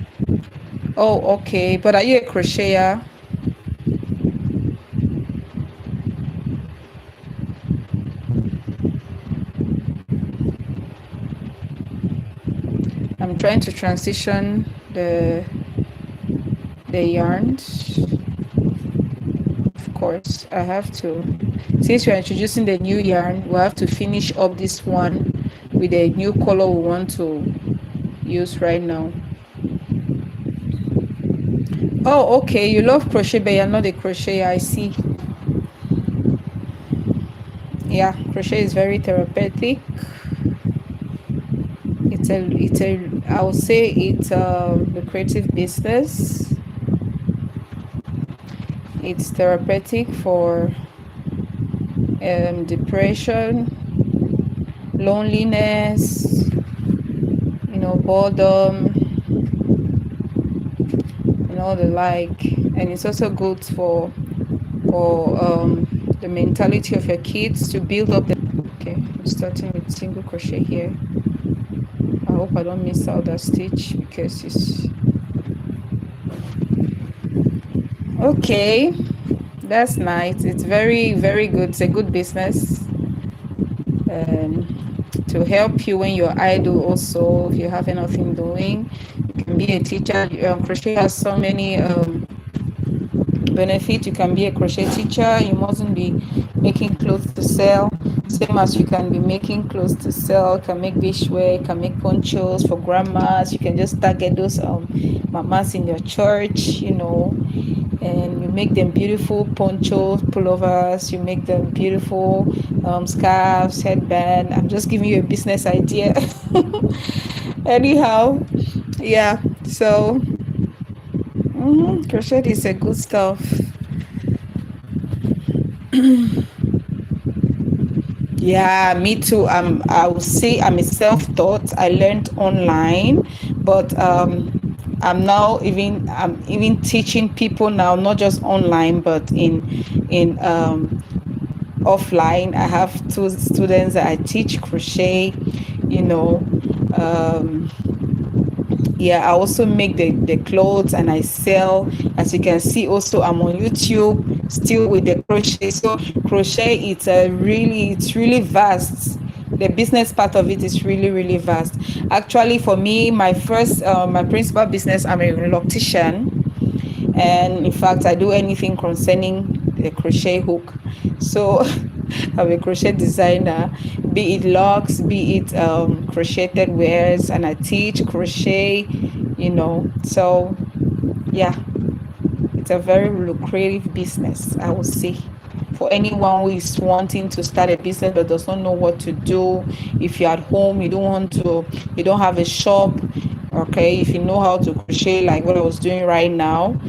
Oh, okay. But are you a crocheter? I'm trying to transition the yarns. Of course, I have to. Since we're introducing the new yarn, we'll have to finish up this one with a new color we want to use right now. Oh, okay. You love crochet, but you're not a crocheter. I see. Yeah, crochet is very therapeutic. I would say it's a lucrative business. It's therapeutic for depression, loneliness, boredom, and all the like. And it's also good for the mentality of your kids to build up. Okay, I'm starting with single crochet here. I hope I don't miss out that stitch because it's okay. That's nice. It's very, very good. It's a good business to help you when you're idle. Also, if you have nothing doing, you can be a teacher. Crochet has so many benefits. You can be a crochet teacher. You mustn't be making clothes to sell. Same as you can be making clothes to sell. You can make beachwear. You can make ponchos for grandmas. You can just target those mamas in your church, and you make them beautiful ponchos, pullovers. You make them beautiful scarves, headband. I'm just giving you a business idea. Anyhow, yeah. So crochet is a good stuff. Yeah, me too. I would say I'm a self-taught. I learned online, but I'm even teaching people now, not just online, but in offline. I have two students that I teach crochet. Yeah, I also make the clothes and I sell. As you can see, also I'm on YouTube still with the crochet. So crochet, it's really vast. The business part of it is really, really vast. Actually, for me, my principal business, I'm a loctician. And in fact, I do anything concerning the crochet hook. So I'm a crochet designer, be it locks, be it crocheted wares, and I teach crochet, So yeah, it's a very lucrative business, I would say, for anyone who is wanting to start a business but does not know what to do. If you're at home, you don't have a shop. Okay, if you know how to crochet like what I was doing right now,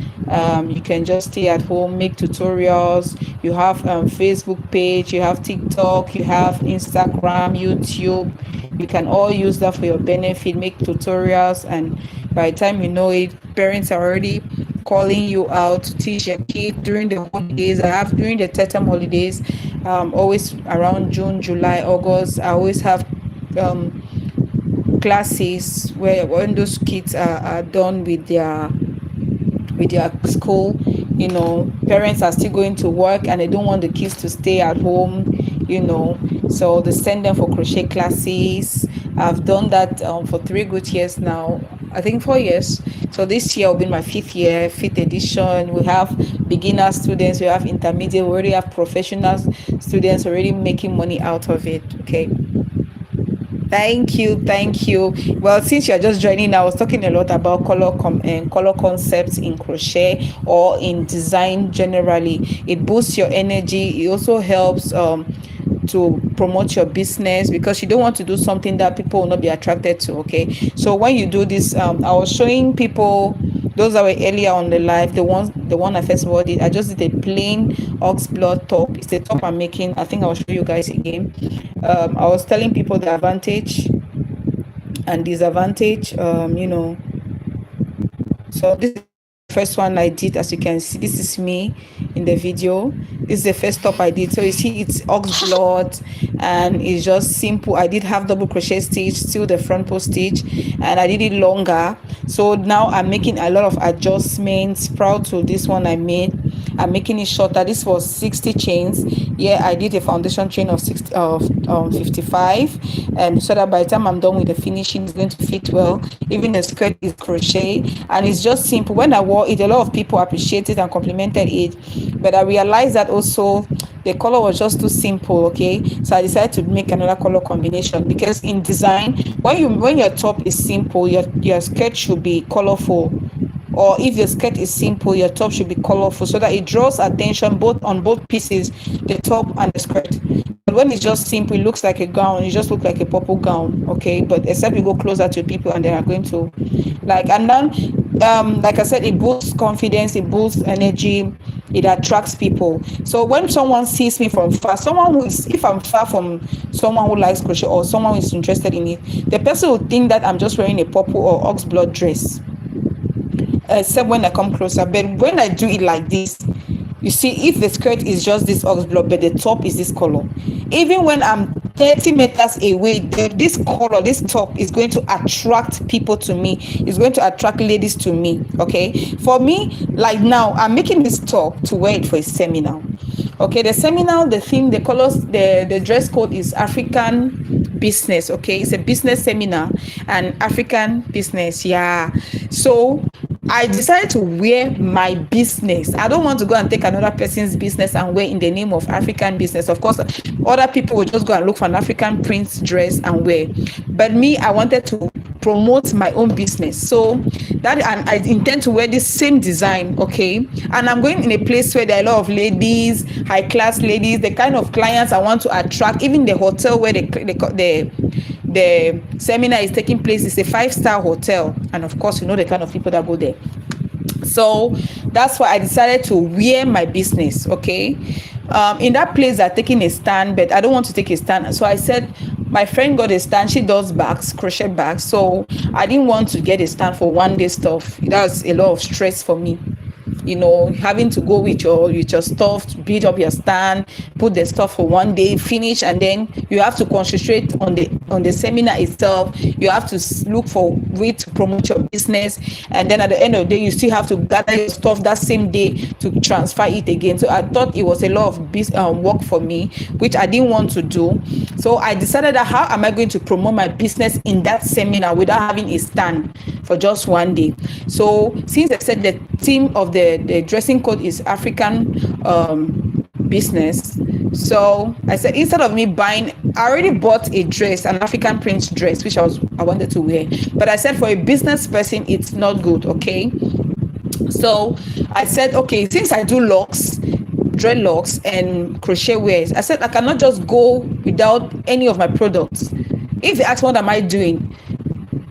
you can just stay at home, make tutorials. You have Facebook page, you have TikTok, you have Instagram, YouTube. You can all use that for your benefit, make tutorials, and by the time you know it, parents are already calling you out to teach your kid during the holidays. I have during the term holidays, always around June, July, August, I always have classes where when those kids are done with their school, parents are still going to work and they don't want the kids to stay at home, so they send them for crochet classes. I've done that for 3 good years now, I think 4 years. So this year will be my 5th edition. We have beginner students, we have intermediate, we already have professional students already making money out of it. Okay, thank you. Well, since you're just joining, I was talking a lot about color concepts in crochet or in design generally. It boosts your energy. It also helps to promote your business, because you don't want to do something that people will not be attracted to. Okay, so when you do this, I was showing people those that were earlier on the live, the one I first of all did. I just did a plain ox blood top. It's the top I'm making. I think I'll show you guys again. I was telling people the advantage and disadvantage. So this is the first one I did. As you can see, this is me in the video. This is the first top I did. So you see it's ox blood, and it's just simple. I did half double crochet stitch, still the front post stitch, and I did it longer. So now I'm making a lot of adjustments. Proud to this one I made. I'm making it shorter. This was 60 chains. Yeah, I did a foundation chain of 55, and so that by the time I'm done with the finishing, it's going to fit well. Even the skirt is crochet, and it's just simple. When I wore it, a lot of people appreciated and complimented it, but I realized that also the color was just too simple. Okay, so I decided to make another color combination, because in design, when your top is simple, your skirt should be colorful. Or if your skirt is simple, your top should be colorful, so that it draws attention on both pieces, the top and the skirt. But when it's just simple, it looks like a gown. It just looks like a purple gown. Okay, but except you go closer to people and they are going to like. And then like I said, it boosts confidence, it boosts energy, it attracts people. So when someone sees me from far, if I'm far from someone who likes crochet or someone who is interested in it, the person will think that I'm just wearing a purple or ox blood dress, except when I come closer. But when I do it like this, you see, if the skirt is just this ox blood, but the top is this color, even when I'm 30 meters away, this color, this top is going to attract people to me. It's going to attract ladies to me. Okay, for me, like now, I'm making this top to wear it for a seminar. Okay, the seminar, the theme, the colors, the dress code is African business. Okay, it's a business seminar and African business. Yeah, so I decided to wear my business. I don't want to go and take another person's business and wear in the name of African business. Of course, other people will just go and look for an African print dress and wear. But me, I wanted to promote my own business. So that, and I intend to wear this same design, okay? And I'm going in a place where there are a lot of ladies, high class ladies, the kind of clients I want to attract. Even the hotel where the seminar is taking place is a 5-star hotel, and of course, you know the kind of people that go there. So that's why I decided to wear my business. Okay, in that place they're taking a stand, but I don't want to take a stand. So I said, my friend got a stand. She does bags, crochet bags. So I didn't want to get a stand for one day stuff. That's a lot of stress for me. You know, having to go with your stuff, build up your stand, put the stuff for one day, finish, and then you have to concentrate on the seminar itself. You have to look for way to promote your business, and then at the end of the day, you still have to gather your stuff that same day to transfer it again. So I thought it was a lot of work for me, which I didn't want to do. So I decided that how am I going to promote my business in that seminar without having a stand for just one day? So since I said the theme of the dressing code is African business, so I said, instead of me buying, I already bought a dress, an African print dress, which I wanted to wear, but I said for a business person it's not good. Okay, so I said, okay, since I do locks, dreadlocks and crochet wears, I said I cannot just go without any of my products. If they ask what am I doing,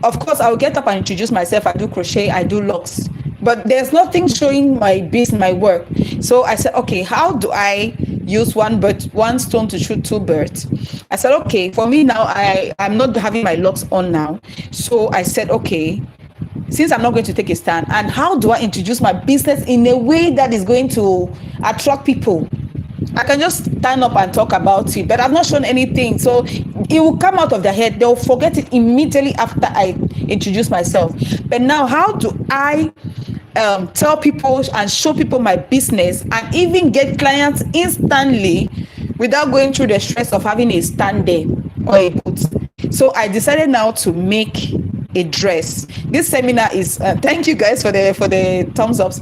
of course I will get up and introduce myself. I do crochet, I do locks, but there's nothing showing my business, my work. So I said, okay, how do I use one stone to shoot two birds? I said, okay, for me now, I'm not having my locks on now. So I said, okay, since I'm not going to take a stand, and how do I introduce my business in a way that is going to attract people? I can just stand up and talk about it, but I've not shown anything. So it will come out of their head. They'll forget it immediately after I introduce myself. But now, how do I tell people and show people my business and even get clients instantly without going through the stress of having a stand there or a booth? So I decided now to make a dress. This seminar is thank you guys for the thumbs ups.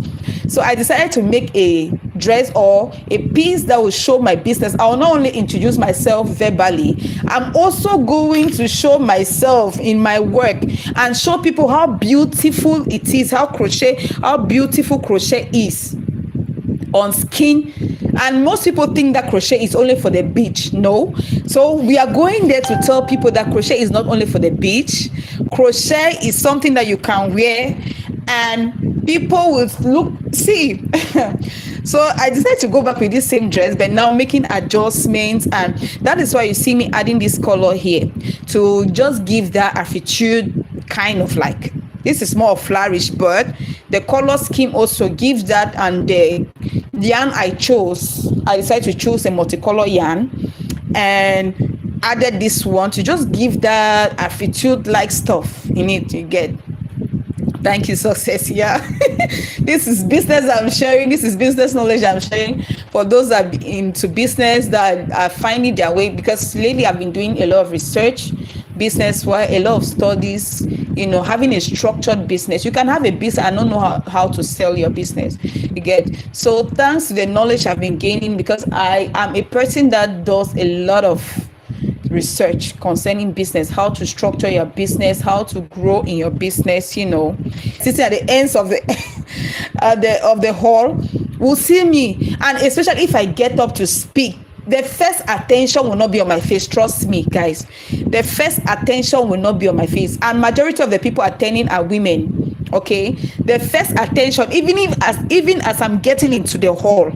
So I decided to make a dress or a piece that will show my business. I will not only introduce myself verbally, I'm also going to show myself in my work and show people how beautiful it is, how beautiful crochet is on skin. And most people think that crochet is only for the beach. No. So we are going there to tell people that crochet is not only for the beach. Crochet is something that you can wear and people will see. So I decided to go back with this same dress, but now making adjustments, and that is why you see me adding this color here to just give that attitude, kind of like, this is more flourish, but the color scheme also gives that. And the yarn I chose, I decided to choose a multicolor yarn and added this one to just give that attitude like stuff in it. You get. Thank you, success. Yeah. This is business I'm sharing. This is business knowledge I'm sharing for those that are into business, that are finding their way. Because lately I've been doing a lot of research, business wise, a lot of studies, having a structured business. You can have a business and not know how to sell your business. You get. So thanks to the knowledge I've been gaining, because I am a person that does a lot of research concerning business, how to structure your business, how to grow in your business. Sitting at the ends of the of the hall will see me, and especially if I get up to speak, the first attention will not be on my face. Trust me, guys, the first attention will not be on my face, and majority of the people attending are women. Okay, the first attention, even as I'm getting into the hall,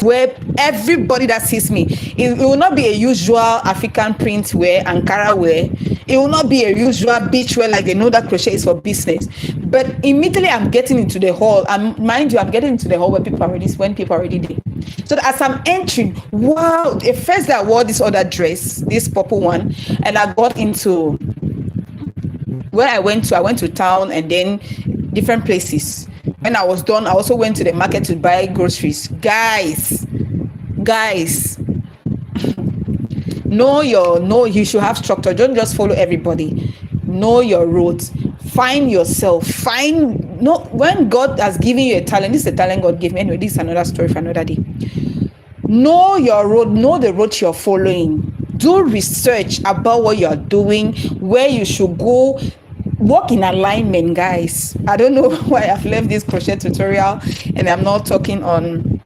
where everybody that sees me, it will not be a usual African print wear, Ankara wear. It will not be a usual beach wear, like they know that crochet is for business. But immediately I'm getting into the hall, and mind you, I'm getting into the hall when people are already there. So that as I'm entering, wow, the first day I wore this other dress, this purple one, and I got into where I went to town and then different places. When I was done, I also went to the market to buy groceries. Guys, you should have structure. Don't just follow everybody. Know your roads. Find yourself. When God has given you a talent, this is a talent God gave me. Anyway, this is another story for another day. Know your road. Know the road you're following. Do research about what you're doing, where you should go. Work in alignment, guys. I don't know why I've left this crochet tutorial and I'm not talking on.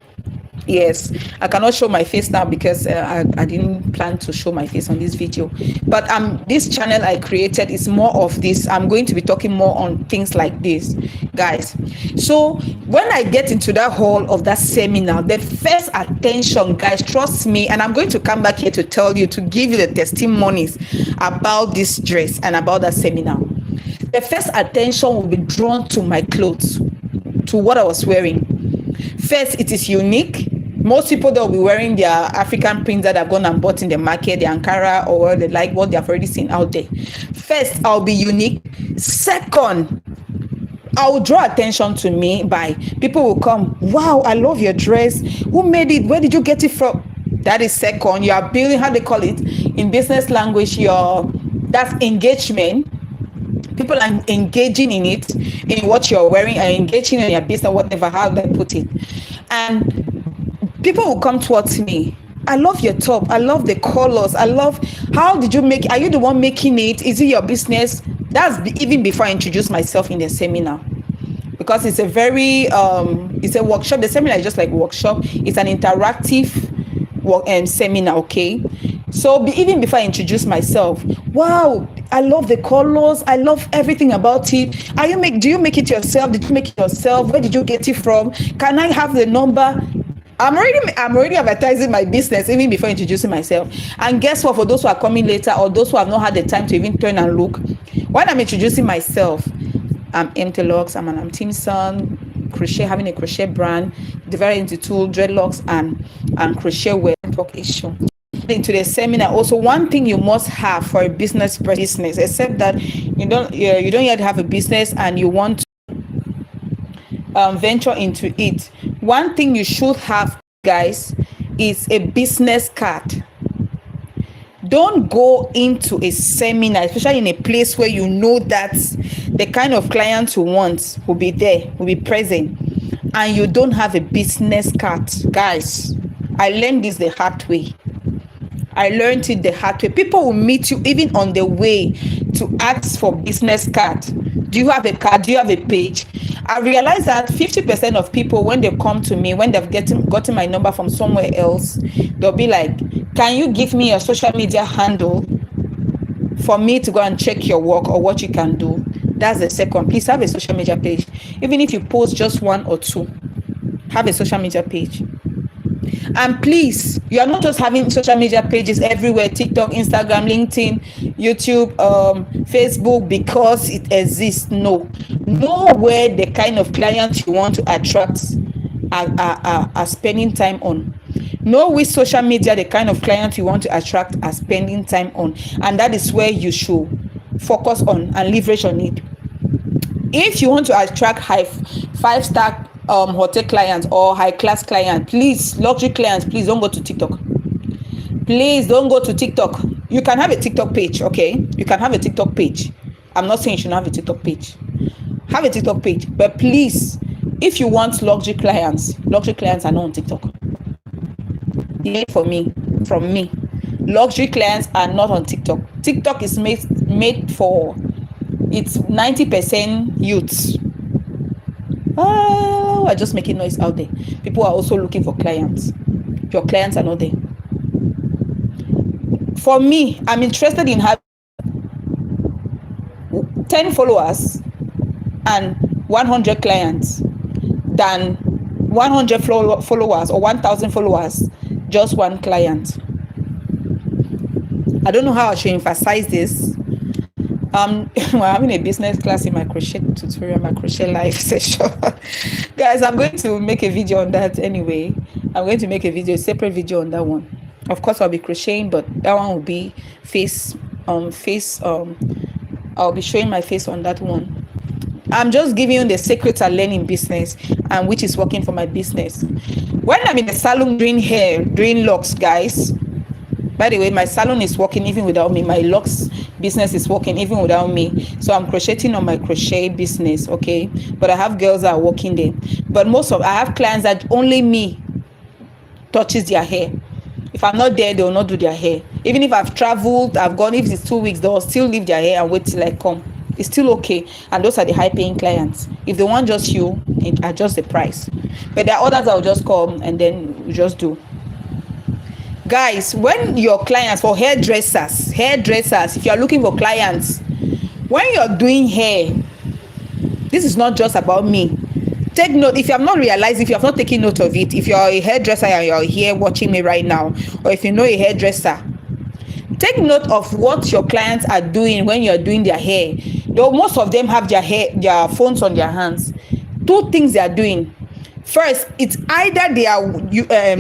Yes, I cannot show my face now because I didn't plan to show my face on this video. But this channel I created is more of this. I'm going to be talking more on things like this, guys. So when I get into that hall of that seminar, the first attention, guys, trust me, and I'm going to come back here to tell you, to give you the testimonies about this dress and about that seminar. The first attention will be drawn to my clothes, to what I was wearing. First, it is unique. Most people that will be wearing their African prints that have gone and bought in the market, the Ankara, or the like what they have already seen out there. First, I'll be unique. Second, I will draw attention to me by people will come. Wow, I love your dress. Who made it? Where did you get it from? That is second. You are building, how they call it in business language, that's engagement. People are engaging in it, in what you're wearing, and engaging in your business, whatever, how they put it. And people will come towards me. I love your top. I love the colors. I love, how did you make it? Are you the one making it? Is it your business? That's even before I introduce myself in the seminar. Because it's a very, it's a workshop. The seminar is just like a workshop. It's an interactive seminar, okay? So even before I introduce myself, wow, I love the colors. I love everything about it. Do you make it yourself? Did you make it yourself? Where did you get it from? Can I have the number? I'm already advertising my business even before introducing myself. And guess what? For those who are coming later, or those who have not had the time to even turn and look, when I'm introducing myself, I'm Locks. I'm an Artisan, crochet, having a crochet brand, divided into two, dreadlocks and crochet wear network issue. Into the seminar, also one thing you must have for a business, except that you don't yet have a business and you want to venture into it. One thing you should have, guys, is a business card. Don't go into a seminar, especially in a place where you know that the kind of clients you want will be there, will be present, and you don't have a business card. Guys, I learned this the hard way. People will meet you even on the way to ask for business card. Do you have a card? Do you have a page? I realized that 50% of people, when they come to me, when they've gotten my number from somewhere else, they'll be like, can you give me your social media handle for me to go and check your work or what you can do? That's the second. Please have a social media page. Even if you post just one or two, have a social media page. And please, you are not just having social media pages everywhere, TikTok, Instagram, LinkedIn, YouTube, Facebook, because it exists. No. Know where the kind of clients you want to attract are spending time on. Know which social media the kind of clients you want to attract are spending time on. And that is where you should focus on and leverage on it. If you want to attract high 5-star hotel clients or high class clients, please, luxury clients, please don't go to TikTok. Please don't go to TikTok. You can have a TikTok page, okay? You can have a TikTok page. I'm not saying you should have a TikTok page. Have a TikTok page, but please, if you want luxury clients are not on TikTok. Hear from me. Luxury clients are not on TikTok. TikTok is made for, it's 90% youths. Oh, I just making noise out there. People are also looking for clients. Your clients are not there. For me, I'm interested in having 10 followers and 100 clients than 100 followers or 1,000 followers, just one client. I don't know how I should emphasize this. We're having a business class in my crochet tutorial, my crochet live session. Guys, I'm going to make a video on that anyway. I'm going to make a separate video on that one. Of course, I'll be crocheting, but that one will be I'll be showing my face on that one. I'm just giving you the secrets I learn in business and which is working for my business. When I'm in the salon doing hair, doing locks, guys, by the way, my salon is working even without me. My locks business is working even without me. So I'm crocheting on my crochet business, okay? But I have girls that are working there. But I have clients that only me touches their hair. If I'm not there, they will not do their hair. Even if I've traveled, I've gone, if it's 2 weeks, they will still leave their hair and wait till I come. It's still okay. And those are the high-paying clients. If they want just you, adjust the price. But there are others that will just come and then we just do. Guys, when your clients, for hairdressers, if you are looking for clients, when you're doing hair, this is not just about me. Take note, if you have not realized, if you have not taken note of it, if you're a hairdresser and you're here watching me right now, or if you know a hairdresser, take note of what your clients are doing when you're doing their hair. Though most of them have their phones on their hands. 2 things they are doing. First, it's either they are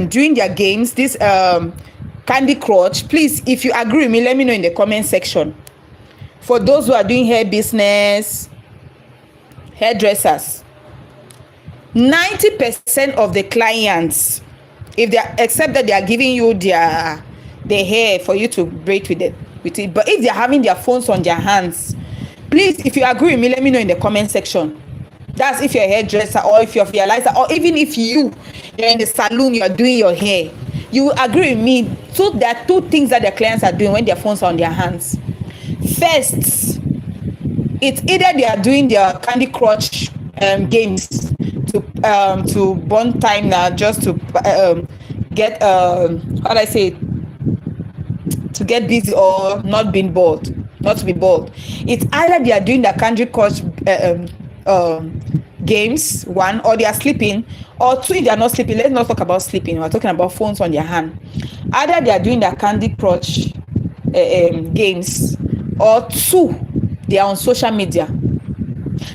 doing their games, this Candy Crush. Please, if you agree with me, let me know in the comment section. For those who are doing hair business, hairdressers, 90% of the clients, except that they are giving you their hair for you to braid with it. But if they are having their phones on their hands, please, if you agree with me, let me know in the comment section. That's if you're a hairdresser, or if you're a realizer, or even if you're in the salon, you're doing your hair. You agree with me. So there are 2 things that the clients are doing when their phones are on their hands. First, it's either they are doing their Candy Crush games to burn time now, just to get to get busy or not to be bored. It's either they are doing the Candy Crush games, 1, or they are sleeping, or 2, they are not sleeping. Let's not talk about sleeping. We're talking about phones on their hand. Either they are doing the Candy Crush games, or 2, they are on social media.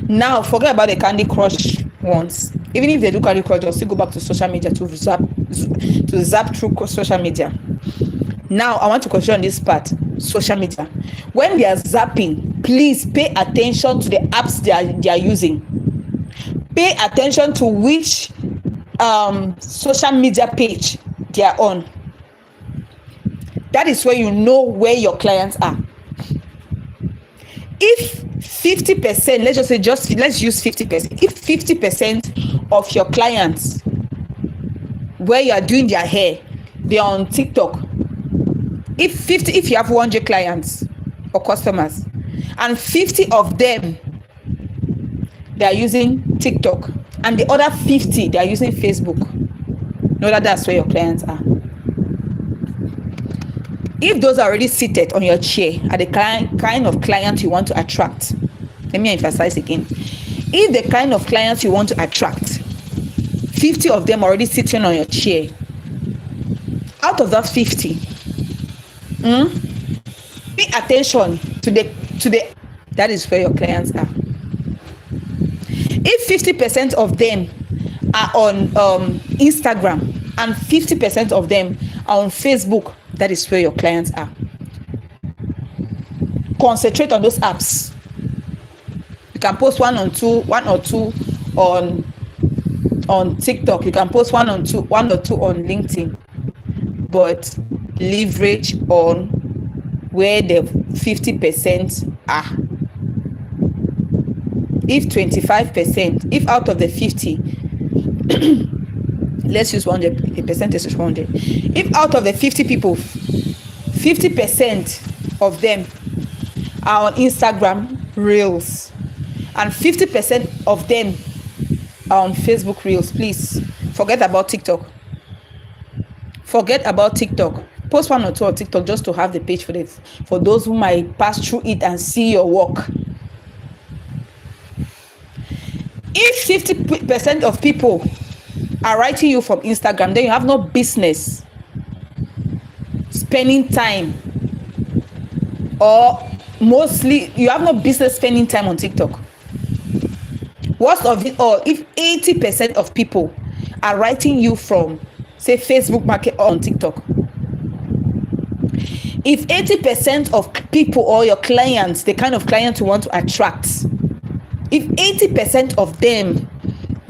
Now, forget about the Candy Crush ones. Even if they do Candy Crush, they'll still go back to social media to zap through social media. Now, I want to concentrate on this part, social media. When they are zapping, please pay attention to the apps they are using. Pay attention to which social media page they are on. That is where you know where your clients are. If 50%, let's use 50%. If 50% of your clients where you are doing their hair, they are on TikTok. If you have 100 clients or customers, and 50 of them they are using TikTok, and the other 50 they are using Facebook, know that that's where your clients are. If those are already seated on your chair are the kind of clients you want to attract, let me emphasize again. If the kind of clients you want to attract, 50 of them already sitting on your chair. Out of that 50, pay attention to the that is where your clients are. If 50% of them are on Instagram and 50% of them are on Facebook, that is where your clients are. Concentrate on those apps. You can post one or two on TikTok. You can post one or two on LinkedIn, but leverage on where the 50% are. If 25%, if out of the 50, let's use 100, the percentage is 100. If out of the 50 people, 50% of them are on Instagram Reels and 50% of them are on Facebook Reels, please forget about TikTok. Forget about TikTok. Post one or two on TikTok just to have the page for those who might pass through it and see your work. If 50% of people are writing you from Instagram, then you have no business spending time, or mostly you have no business spending time on TikTok. Worst of it all, if 80% of people are writing you from, say, Facebook Market or on TikTok, if 80% of people or your clients, the kind of clients you want to attract, if 80% of them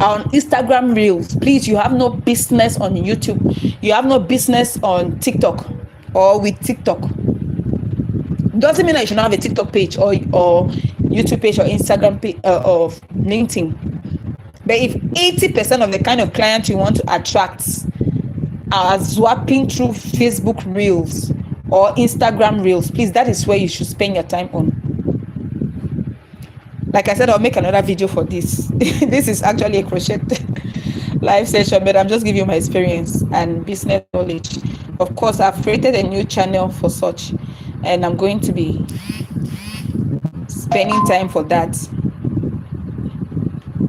are on Instagram Reels, please, you have no business on YouTube. You have no business on TikTok or with TikTok. Doesn't mean that you should not have a TikTok page or YouTube page or Instagram page or LinkedIn. But if 80% of the kind of clients you want to attract are swapping through Facebook Reels or Instagram Reels, please, that is where you should spend your time on. Like I said, I'll make another video for this. This is actually a crochet live session, but I'm just giving you my experience and business knowledge. Of course, I've created a new channel for such, and I'm going to be spending time for that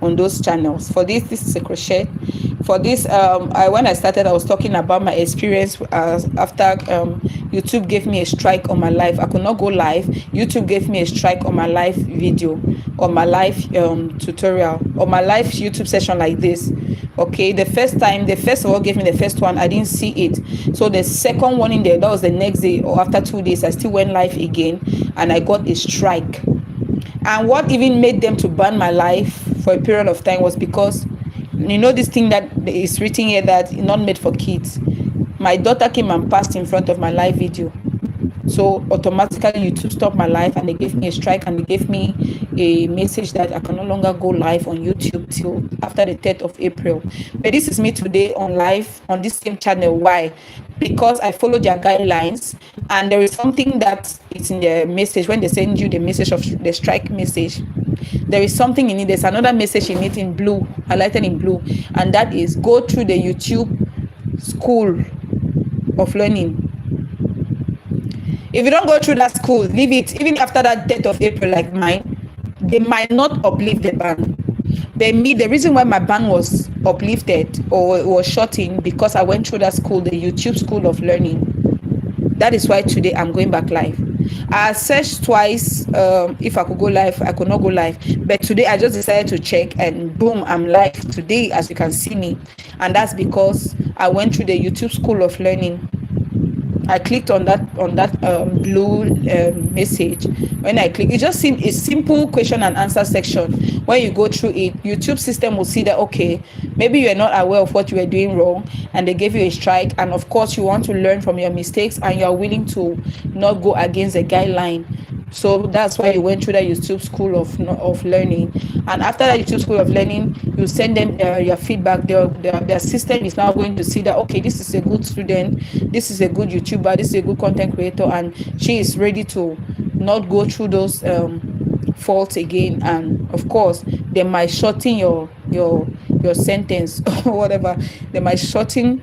on those channels. For this is a crochet. For this, when I started, I was talking about my experience after YouTube gave me a strike on my live. I could not go live. YouTube gave me a strike on my live video, on my live tutorial, on my live YouTube session like this. Okay, the first of all gave me the first one, I didn't see it. So the second one in there, that was the next day or after 2 days, I still went live again and I got a strike. And what even made them to ban my live for a period of time was because, you know, this thing that is written here that not made for kids. My daughter came and passed in front of my live video, so automatically YouTube stopped my live and they gave me a strike and they gave me a message that I can no longer go live on YouTube till after the 3rd of April. But this is me today on live on this same channel. Why? Because I follow their guidelines, and there is something that is in the message when they send you the message of the strike message. There is something in it. There's another message in it in blue, highlighted in blue, and that is go through the YouTube school of learning. If you don't go through that school, leave it. Even after that 3rd of April, like mine, they might not uplift the ban. But me, the reason why my ban was uplifted or was shortened because I went through that school, the YouTube school of learning. That is why today I'm going back live. I searched twice if I could go live. I could not go live, but today I just decided to check, and boom, I'm live today, as you can see me. And that's because I went through the YouTube school of learning. I clicked on that blue message. When I click, it just seems a simple question and answer section. When you go through it, YouTube system will see that, okay, maybe you are not aware of what you were doing wrong and they gave you a strike, and of course you want to learn from your mistakes and you are willing to not go against the guideline. So that's why you went through that YouTube school of learning. And after that YouTube school of learning, you send them your feedback. Their system is now going to see that, okay, this is a good student, this is a good YouTuber, this is a good content creator, and she is ready to not go through those faults again. And of course, they might shorten your sentence or whatever. They might shorten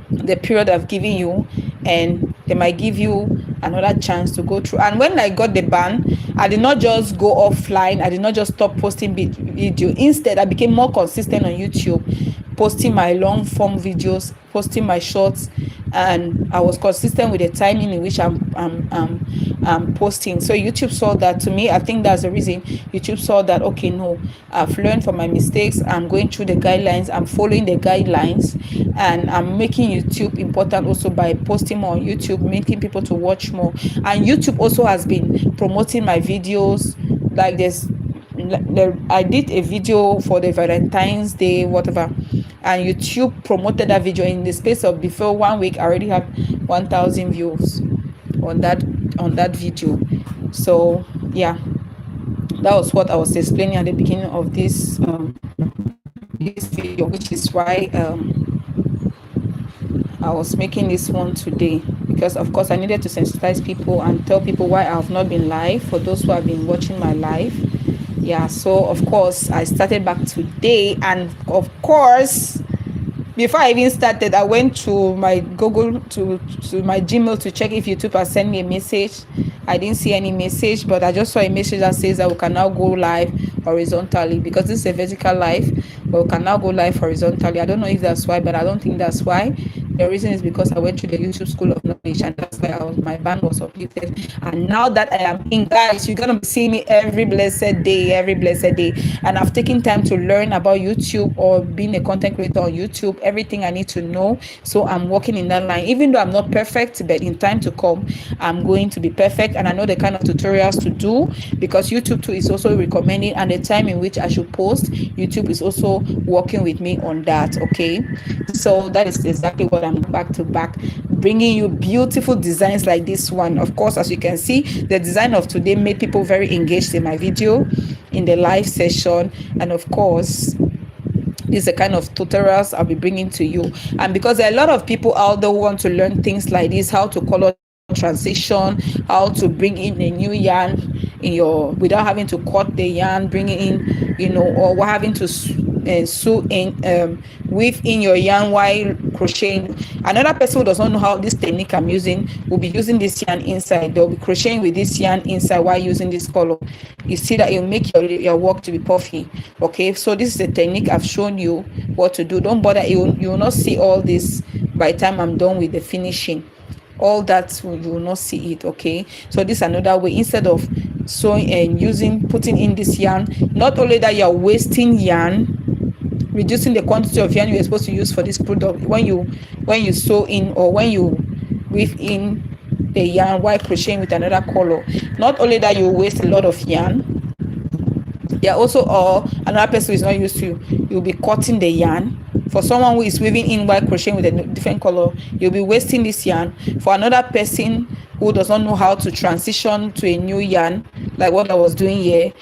the period I've given you, and they might give you another chance to go through. And when I got the ban, I did not just go offline. I did not just stop posting video. Instead, I became more consistent on YouTube, posting my long form videos, posting my shorts, and I was consistent with the timing in which I'm posting. So YouTube saw that. To me, I think that's the reason YouTube saw that. Okay, no, I've learned from my mistakes. I'm going through the guidelines. I'm following the guidelines, and I'm making YouTube important also by posting more on YouTube, making people to watch more. And YouTube also has been promoting my videos. Like I did a video for the Valentine's Day, whatever, and YouTube promoted that video. In the space of before 1 week, I already had 1,000 views on that video. So yeah, that was what I was explaining at the beginning of this video, which is why I was making this one today, because of course I needed to sensitize people and tell people why I have not been live, for those who have been watching my live. Yeah, so of course I started back today, and of course before I even started, I went to my Google, to my Gmail, to check if YouTube has sent me a message. I didn't see any message, but I just saw a message that says that we can now go live horizontally, because this is a vertical live, but we can now go live horizontally. I don't know if that's why, but I don't think that's why. The reason is because I went to the YouTube School of Knowledge, and that's why my band was updated. And now that I am in, guys, you're gonna be seeing me every blessed day, and I've taken time to learn about YouTube, or being a content creator on YouTube, everything I need to know. So I'm working in that line, even though I'm not perfect, but in time to come I'm going to be perfect, and I know the kind of tutorials to do, because YouTube too is also recommending, and the time in which I should post, YouTube is also working with me on that. Okay, so that is exactly what I'm back to back bringing you beautiful designs like this one. Of course, as you can see, the design of today made people very engaged in my video, in the live session, and of course is the kind of tutorials I'll be bringing to you. And because there are a lot of people out there who want to learn things like this, how to color transition, how to bring in a new yarn in your, without having to cut the yarn, bring it in, or having to sew in, weave in your yarn while crocheting. Another person who does not know how this technique I'm using will be using this yarn inside. They'll be crocheting with this yarn inside while using this color. You see that it'll make your work to be puffy. Okay, so this is a technique I've shown you what to do. Don't bother, you will not see all this by the time I'm done with the finishing. All that you will not see it. Okay, so this is another way. Instead of sewing and putting in this yarn, not only that you're wasting yarn, reducing the quantity of yarn you're supposed to use for this product when you sew in, or when you weave in the yarn while crocheting with another color. Not only that you waste a lot of yarn, yeah, also, or another person who is not used to, you'll be cutting the yarn. For someone who is weaving in while crocheting with a different color, you'll be wasting this yarn. For another person who does not know how to transition to a new yarn, like what I was doing here,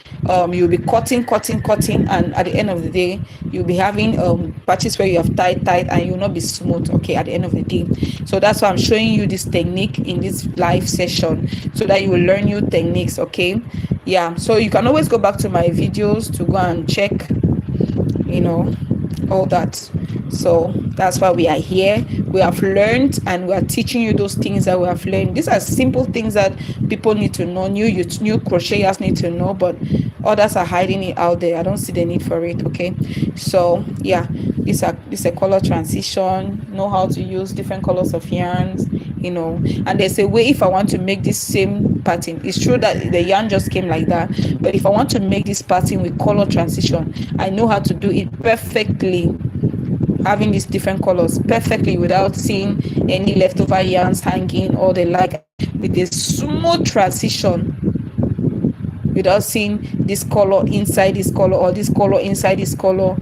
you'll be cutting, and at the end of the day, you'll be having patches where you have tied, and you'll not be smooth. Okay, at the end of the day. So that's why I'm showing you this technique in this live session, so that you will learn new techniques. Okay, yeah. So you can always go back to my videos to go and check, all that. So that's why we are here. We have learned, and we are teaching you those things that we have learned. These are simple things that people need to know, new crocheters need to know, but others are hiding it out there. I don't see the need for it. Okay, so yeah, this is a color transition. Know how to use different colors of yarns, and there's a way. If I want to make this same pattern, it's true that the yarn just came like that, but if I want to make this pattern with color transition, I know how to do it perfectly, having these different colors perfectly without seeing any leftover yarns hanging or the like, with a smooth transition, without seeing this color inside this color, or this color inside this color,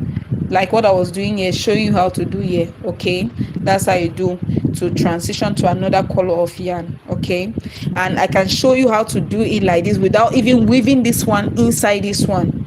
like what I was doing here, showing you how to do here. Okay, that's how you do to transition to another color of yarn. Okay, and I can show you how to do it like this without even weaving this one inside this one.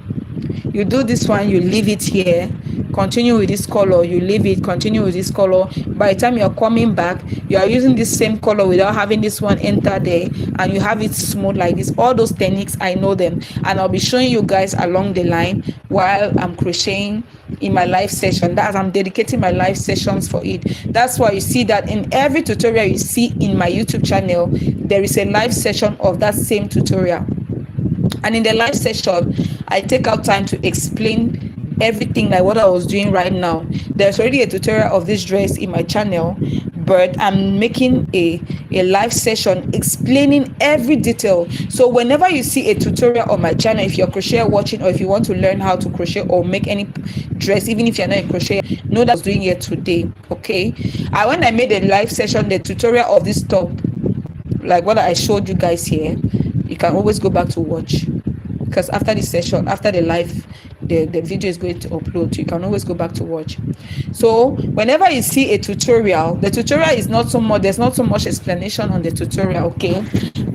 You do this one, you leave it here, continue with this color, you leave it, continue with this color. By the time you're coming back, you are using this same color without having this one enter there, and you have it smooth like this. All those techniques, I know them, and I'll be showing you guys along the line while I'm crocheting in my live session. That I'm dedicating my live sessions for it. That's why you see that in every tutorial you see in my YouTube channel, there is a live session of that same tutorial. And in the live session, I take out time to explain everything like what I was doing right now. There's already a tutorial of this dress in my channel, but I'm making a live session explaining every detail. So whenever you see a tutorial on my channel, if you're crochet watching, or if you want to learn how to crochet or make any dress, even if you're not a crochet, know that I was doing it today. Okay, when I made a live session, the tutorial of this top, like what I showed you guys here, you can always go back to watch, because after the session, after the live, the video is going to upload, you can always go back to watch. So whenever you see a tutorial, the tutorial is not so much, there's not so much explanation on the tutorial, okay?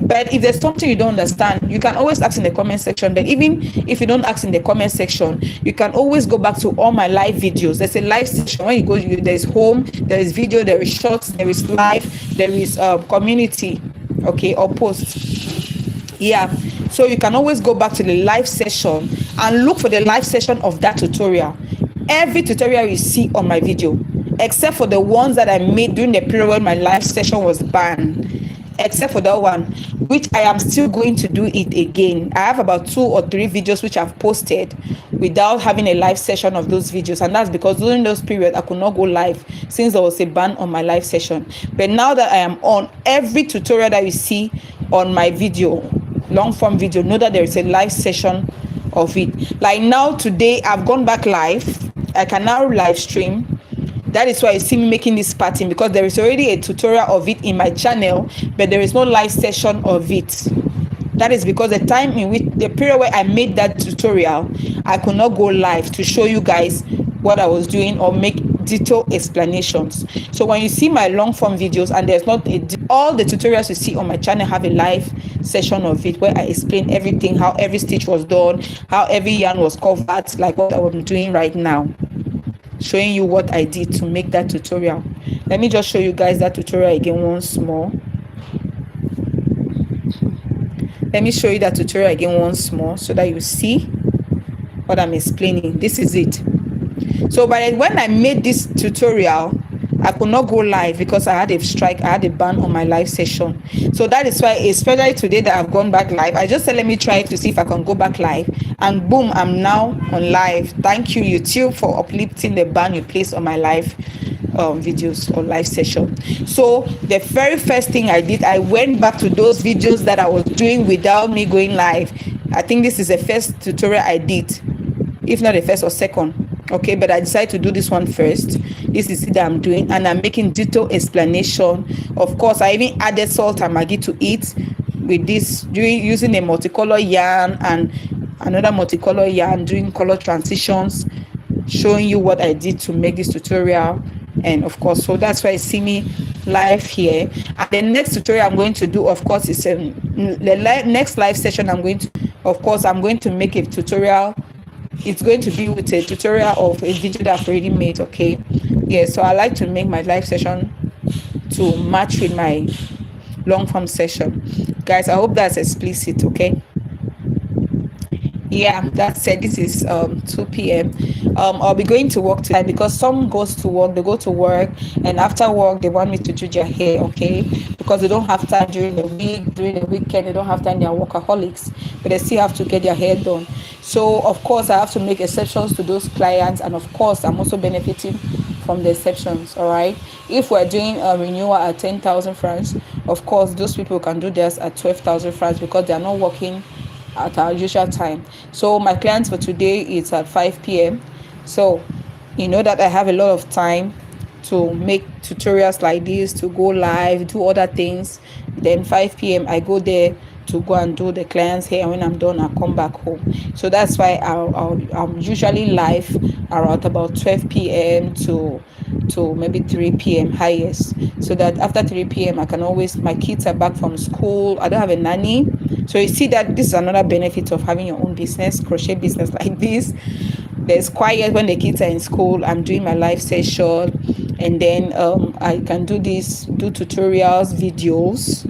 But if there's something you don't understand, you can always ask in the comment section. But even if you don't ask in the comment section, you can always go back to all my live videos. There's a live section. When you go, there's home, there is video, there is shorts, there is live, there is community, okay, or post. Yeah, so you can always go back to the live session and look for the live session of that tutorial. Every tutorial you see on my video, except for the ones that I made during the period when my live session was banned, except for that one, which I am still going to do it again. I have about 2 or 3 videos which I've posted without having a live session of those videos, and that's because during those periods I could not go live since there was a ban on my live session. But now that I am on, every tutorial that you see on my video, long form video, know that there is a live session of it. Like now, today I've gone back live. I can now live stream. That is why you see me making this pattern, because there is already a tutorial of it in my channel, but there is no live session of it. That is because the time in which, the period where I made that tutorial, I could not go live to show you guys what I was doing or make detailed explanations. So when you see my long form videos, and there's not all the tutorials you see on my channel have a live session of it where I explain everything, how every stitch was done, how every yarn was covered, like what I'm doing right now, showing you what I did to make that tutorial. Let me just show you guys that tutorial again once more. Let me show you that tutorial again once more so that you see what I'm explaining. This is it. So when I made this tutorial, I could not go live because I had a strike, I had a ban on my live session. So that is why, especially today that I've gone back live, I just said let me try to see if I can go back live, and boom, I'm now on live. Thank you, YouTube, for uplifting the ban you placed on my live videos or live session. So the very first thing I did, I went back to those videos that I was doing without me going live. I think this is the first tutorial I did, if not the first or second. Okay, but I decided to do this one first. This is it that I'm doing, and I'm making detailed explanation. Of course, I even added salt and maggi to it with this, using a multicolor yarn and another multicolor yarn, doing color transitions, showing you what I did to make this tutorial. And of course, so that's why you see me live here. And the next tutorial I'm going to do, of course, is the next live session. I'm going to make a tutorial. It's going to be with a tutorial of a video that I've already made. Okay, yeah, so I like to make my live session to match with my long form session, guys. I hope that's explicit. Okay, yeah, that said, this is 2 p.m. I'll be going to work tonight, because some goes to work, they go to work, and after work they want me to do their hair, okay, because they don't have time during the week, during the weekend they don't have time. They are workaholics, but they still have to get their hair done. So of course I have to make exceptions to those clients, and of course I'm also benefiting from the exceptions. All right, if we're doing a renewal at 10,000 francs, of course those people can do theirs at 12,000 francs, because they are not working at our usual time. So my clients for today is at 5 p.m. So you know that I have a lot of time to make tutorials like this, to go live, do other things. Then 5 p.m. I go there to go and do the clients hair, and when I'm done I come back home. So that's why I'm usually live around about 12 p.m. to maybe 3 p.m. highest, so that after 3 p.m. I can always, my kids are back from school, I don't have a nanny. So you see that this is another benefit of having your own business, crochet business like this. There's quiet when the kids are in school. I'm doing my live session, and then I can do tutorials, videos,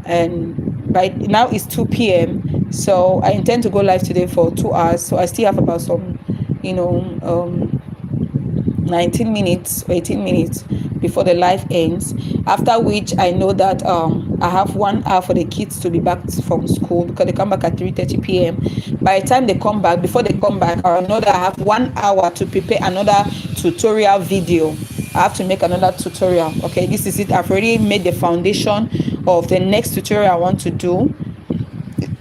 and right now it's 2 p.m. so I intend to go live today for 2 hours. So I still have about some 19 minutes or 18 minutes before the live ends, after which I know that I have 1 hour for the kids to be back from school, because they come back at 3:30 p.m. By the time they come back, before they come back, I know that I have 1 hour to prepare another tutorial video. I have to make another tutorial. Okay, this is it. I've already made the foundation of the next tutorial I want to do.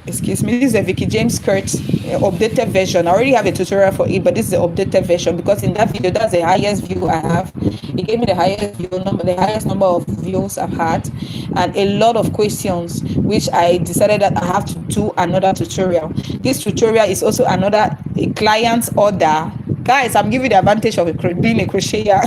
Excuse me, this is a Vicky James skirt, updated version. I already have a tutorial for it, but this is the updated version, because in that video, that's the highest view I have. It gave me the highest view number, the highest number of views I've had, and a lot of questions, which I decided that I have to do another tutorial. This tutorial is also another a client's order. Guys, I'm giving the advantage of being a crocheter.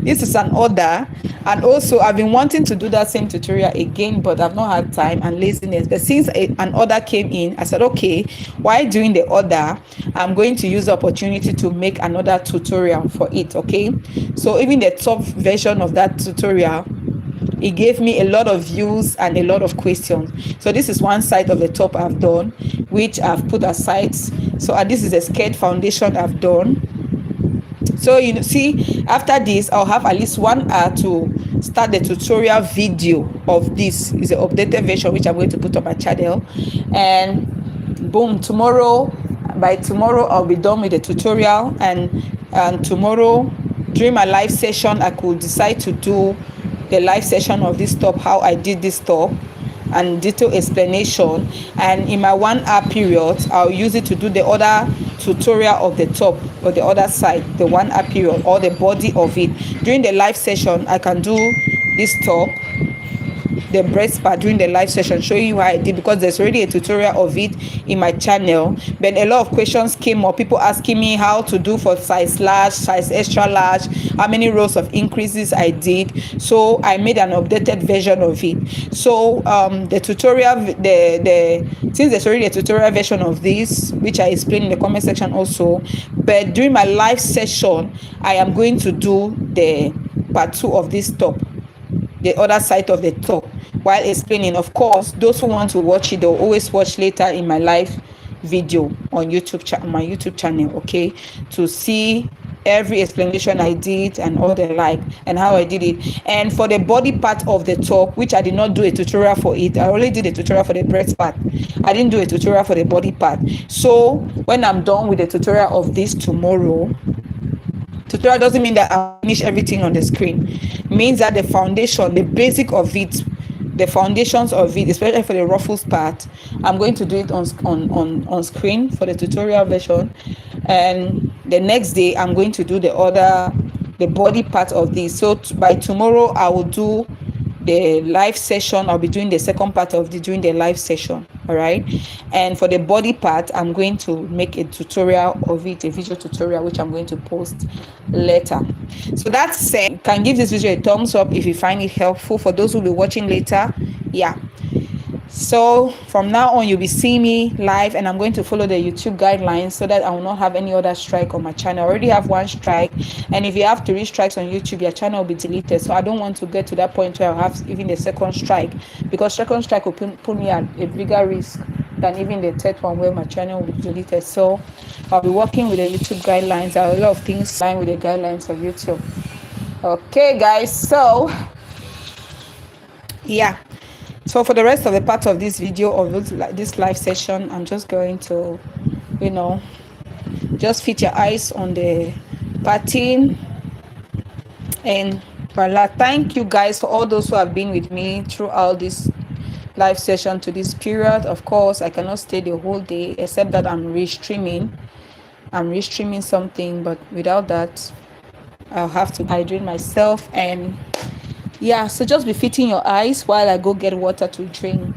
This is an order, and also I've been wanting to do that same tutorial again, but I've not had time and laziness. But since an order came in, I said, okay, while doing the order, I'm going to use the opportunity to make another tutorial for it. Okay, so even the top version of that tutorial, it gave me a lot of views and a lot of questions. So this is one side of the top I've done, which I've put aside. So this is a skirt foundation I've done. So you see, after this, I'll have at least 1 hour to start the tutorial video of this. Is the updated version, which I'm going to put on my channel. And boom, by tomorrow I'll be done with the tutorial. And tomorrow during my live session, I could decide to do the live session of this top, how I did this top, and detailed explanation. And in my 1 hour period, I'll use it to do the other tutorial of the top, or the other side, the 1 hour period, or the body of it. During the live session, I can do this top, the breast part, during the live session, showing you how I did, because there's already a tutorial of it in my channel. But a lot of questions came up, people asking me how to do for size large, size extra large, how many rows of increases I did. So I made an updated version of it. So the tutorial, since there's already a tutorial version of this, which I explained in the comment section also, but during my live session, I am going to do the part 2 of this top, the other side of the top, while explaining. Of course, those who want to watch it, they'll always watch later in my live video on my YouTube channel, okay, to see every explanation I did and all the like, and how I did it. And for the body part of the top, which I did not do a tutorial for it, I only did a tutorial for the breast part. I didn't do a tutorial for the body part. So when I'm done with the tutorial of this tomorrow, tutorial doesn't mean that I'll finish everything on the screen. It means that the foundation, the basic of it, the foundations of it, especially for the ruffles part, I'm going to do it on screen for the tutorial version. And the next day, I'm going to do the body part of this. So by tomorrow, I will do the live session. I'll be doing the second part of during the live session. All right, and for the body part, I'm going to make a tutorial of it, a visual tutorial, which I'm going to post later. So that said, you can give this video a thumbs up if you find it helpful. For those who will be watching later, yeah, so from now on, you'll be seeing me live, and I'm going to follow the YouTube guidelines so that I will not have any other strike on my channel. I already have one strike, and if you have 3 strikes on YouTube, your channel will be deleted. So I don't want to get to that point where I have even the second strike, because second strike will put me at a bigger risk than even the third one, where my channel will be deleted. So I'll be working with the YouTube guidelines. There are a lot of things in line with the guidelines of YouTube. Okay, guys, so yeah. So for the rest of the part of this video, of this live session, I'm just going to, just fit your eyes on the pattern. And voila. Thank you guys for all those who have been with me throughout this live session to this period. Of course, I cannot stay the whole day, except that I'm restreaming something, but without that, I'll have to hydrate myself. And yeah, so just be fitting your eyes while I go get water to drink.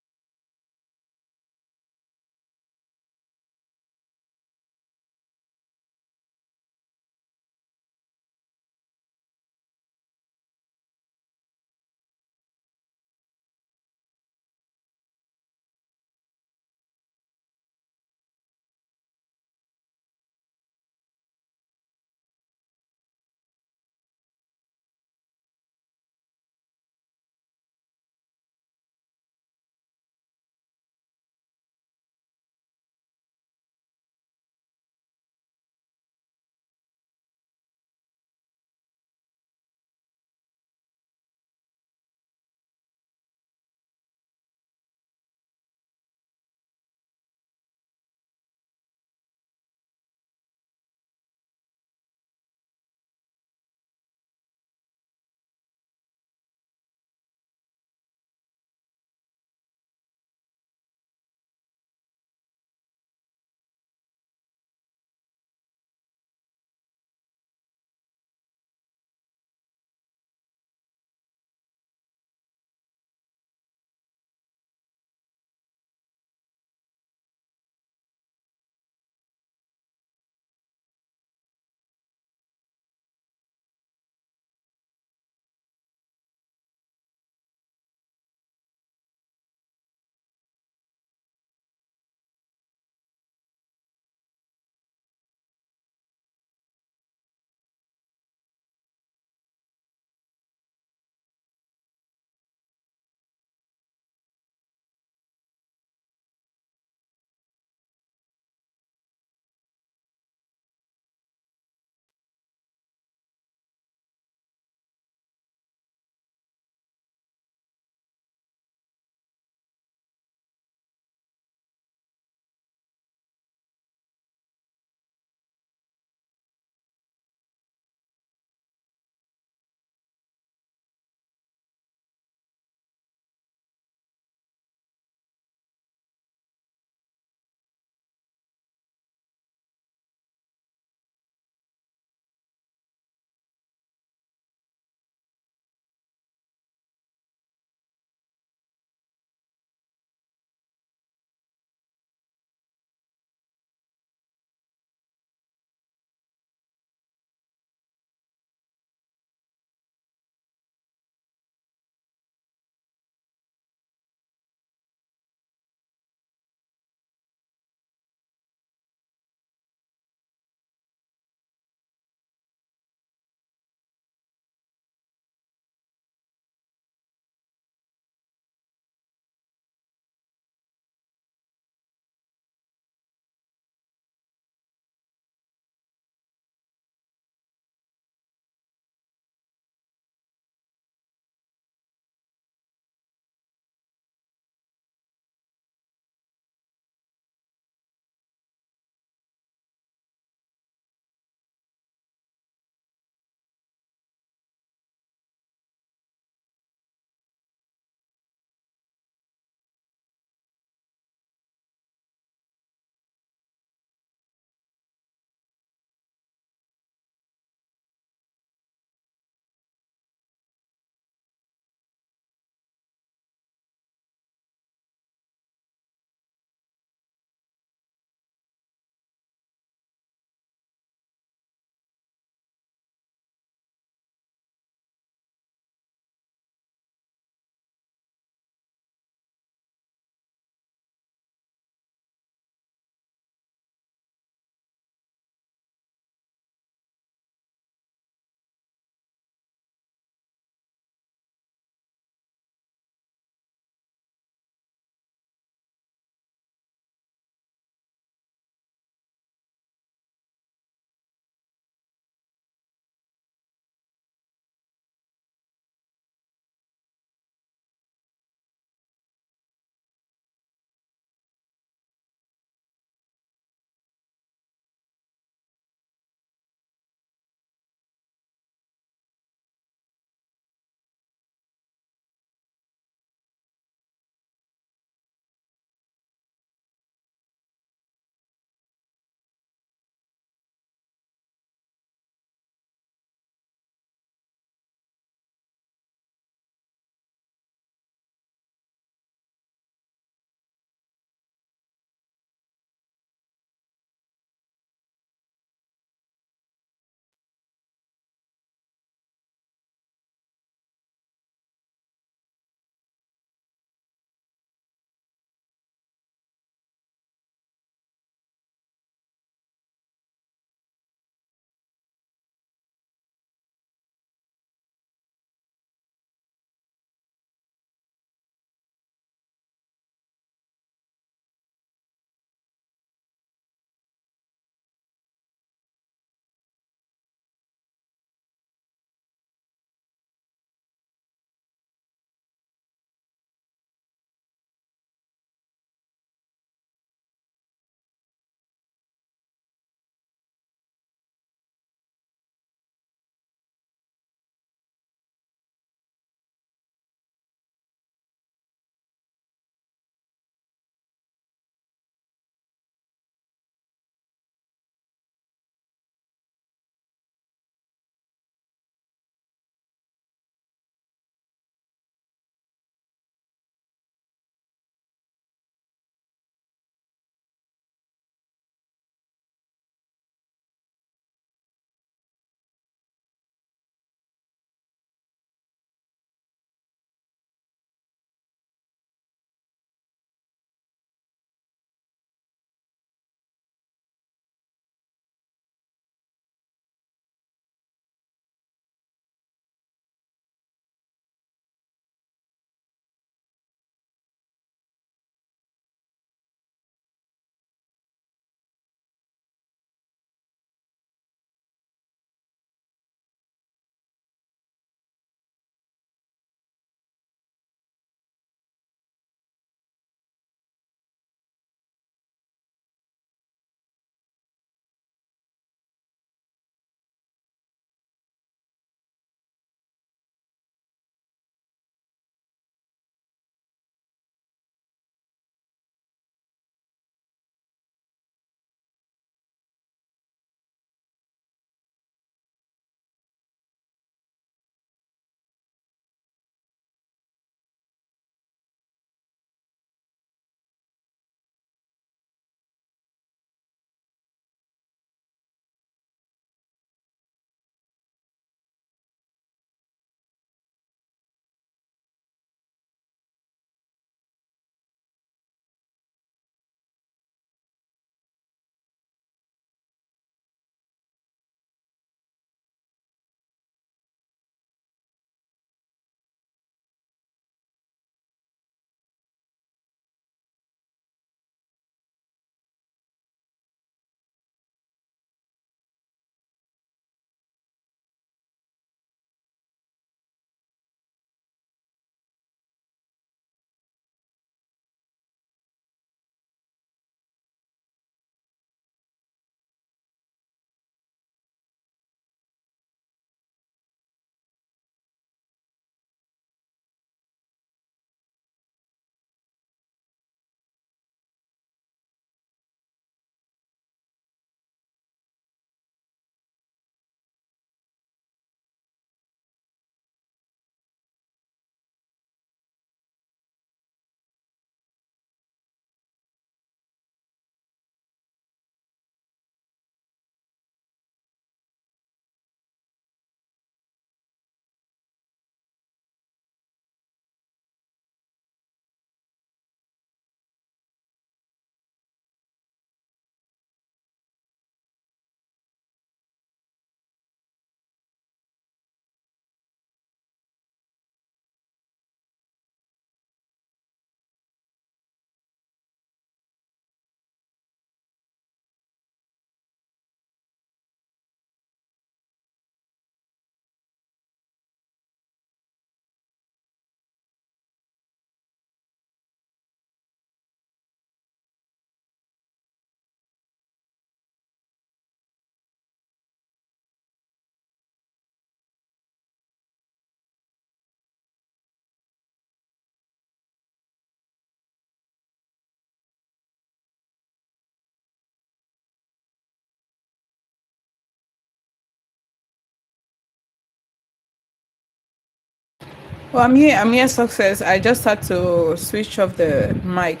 Well, I'm here, success. I just had to switch off the mic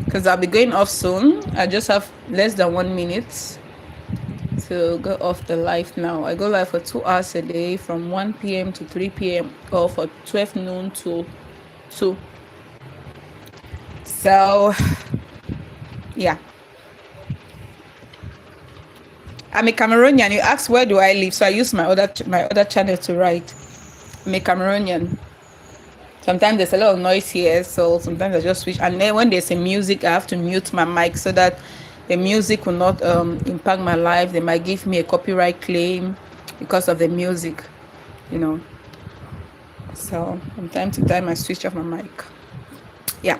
because I'll be going off soon. I just have less than 1 minute to go off the live now. I go live for 2 hours a day from 1 p.m. to 3 p.m. or for 12 noon to 2. So, yeah. I'm a Cameroonian. You asked where do I live, so I use my other channel to write. I'm a Cameroonian. Sometimes there's a lot of noise here, so sometimes I just switch. And then when there's a music, I have to mute my mic so that the music will not impact my life. They might give me a copyright claim because of the music, So from time to time, I switch off my mic. Yeah.